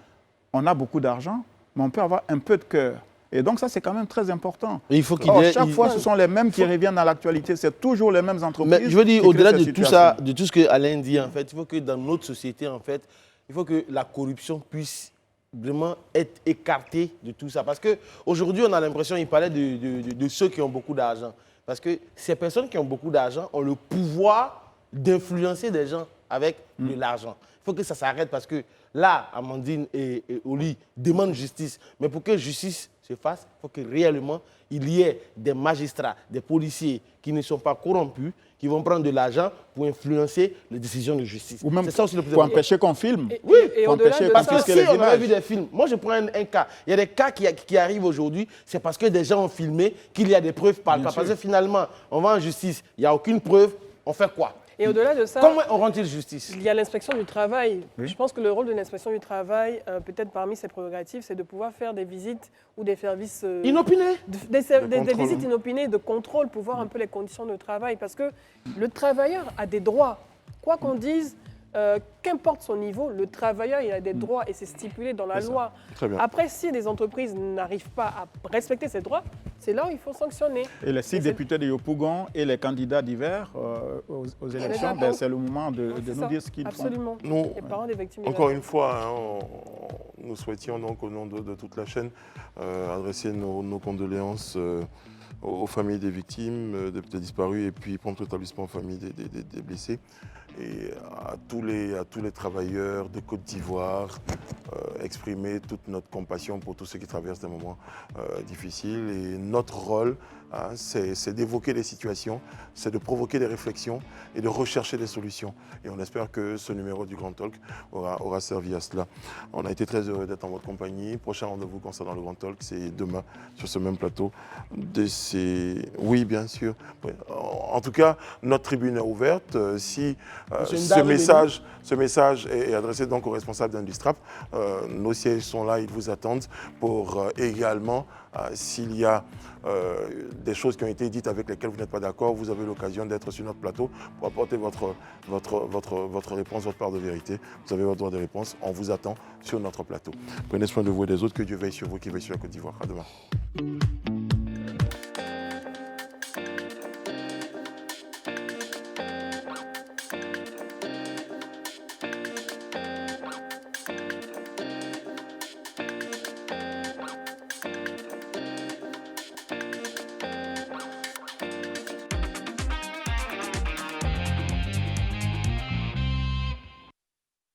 Speaker 4: on a beaucoup d'argent, mais on peut avoir un peu de cœur. Et donc ça, c'est quand même très important.
Speaker 2: Et il faut qu'il
Speaker 4: Or,
Speaker 2: y ait-
Speaker 4: chaque
Speaker 2: il-
Speaker 4: fois, ce sont les mêmes qui reviennent à l'actualité. C'est toujours les mêmes entreprises.
Speaker 2: Mais je veux dire,
Speaker 4: qui
Speaker 2: au-delà
Speaker 4: créent
Speaker 2: de
Speaker 4: ces
Speaker 2: tout ça,
Speaker 4: situations.
Speaker 2: de tout ce que Alain dit, en fait, il faut que dans notre société, en fait, il faut que la corruption puisse vraiment être écartée de tout ça. Parce qu'aujourd'hui, on a l'impression, il parlait de ceux qui ont beaucoup d'argent. Parce que ces personnes qui ont beaucoup d'argent ont le pouvoir d'influencer des gens avec de l'argent. Il faut que ça s'arrête parce que là, Amandine et Oli demandent justice. Mais pour que justice se fasse, il faut que réellement il y ait des magistrats, des policiers qui ne sont pas corrompus, qui vont prendre de l'argent pour influencer les décisions de justice.
Speaker 4: Ou même
Speaker 2: C'est ça aussi le plus
Speaker 4: pour
Speaker 2: important.
Speaker 4: empêcher qu'on filme.
Speaker 3: Et-
Speaker 2: Oui,
Speaker 3: et
Speaker 4: pour
Speaker 3: au-delà
Speaker 4: empêcher
Speaker 3: de
Speaker 2: Parce
Speaker 4: qu'on
Speaker 2: que
Speaker 3: ça,
Speaker 4: confisque
Speaker 2: si
Speaker 4: les
Speaker 2: on avait
Speaker 4: images.
Speaker 2: vu des films, moi je prends un cas. Il y a des cas qui arrivent aujourd'hui, c'est parce que des gens ont filmé qu'il y a des preuves palpables. Parce que finalement, on va en justice, il n'y a aucune preuve, on fait quoi?
Speaker 3: et au-delà de ça,
Speaker 2: Comment on rend-il justice?
Speaker 3: il y a l'inspection du travail.
Speaker 4: Oui.
Speaker 3: Je pense que le rôle de l'inspection du travail, peut-être parmi ses prérogatives, c'est de pouvoir faire des visites ou des services...
Speaker 2: Inopiné?
Speaker 3: des
Speaker 1: contrôle.
Speaker 3: visites inopinées, de contrôle pour voir un peu les conditions de travail. Parce que le travailleur a des droits. Quoi qu'on dise, qu'importe son niveau, le travailleur il a des droits et c'est stipulé dans la loi.
Speaker 1: Très bien.
Speaker 3: Après, si les entreprises n'arrivent pas à respecter ces droits, c'est là où il faut sanctionner.
Speaker 4: Et les 6
Speaker 3: Et c'est-
Speaker 4: députés de Yopougon et les candidats divers aux élections,
Speaker 3: d'accord.
Speaker 4: c'est le moment de
Speaker 3: C'est
Speaker 4: nous
Speaker 3: ça,
Speaker 4: dire ce qu'ils font.
Speaker 3: absolument.
Speaker 1: Nous,
Speaker 3: Les parents des victimes de
Speaker 1: encore
Speaker 3: la-
Speaker 1: une fois, nous souhaitions donc au nom de toute la chaîne adresser nos condoléances aux familles des victimes, des disparus et puis prompt rétablissement aux familles des blessés et à tous les travailleurs de Côte d'Ivoire, exprimer toute notre compassion pour tous ceux qui traversent des moments difficiles et notre rôle, hein, c'est d'évoquer les situations, c'est de provoquer des réflexions et de rechercher des solutions. Et on espère que ce numéro du Grand Talk aura servi à cela. On a été très heureux d'être en votre compagnie. Prochain rendez-vous concernant le Grand Talk, c'est demain sur ce même plateau. Oui, bien sûr. Oui. En tout cas, notre tribune est ouverte. Si
Speaker 2: Monsieur
Speaker 1: ce
Speaker 2: Ndare
Speaker 1: message est adressé donc aux responsables d'Industrap, nos sièges sont là, ils vous attendent pour également, s'il y a des choses qui ont été dites avec lesquelles vous n'êtes pas d'accord, vous avez l'occasion d'être sur notre plateau pour apporter votre réponse, votre part de vérité. Vous avez votre droit de réponse. On vous attend sur notre plateau. Prenez soin de vous et des autres. Que Dieu veille sur vous, qui veille sur la Côte d'Ivoire. À demain.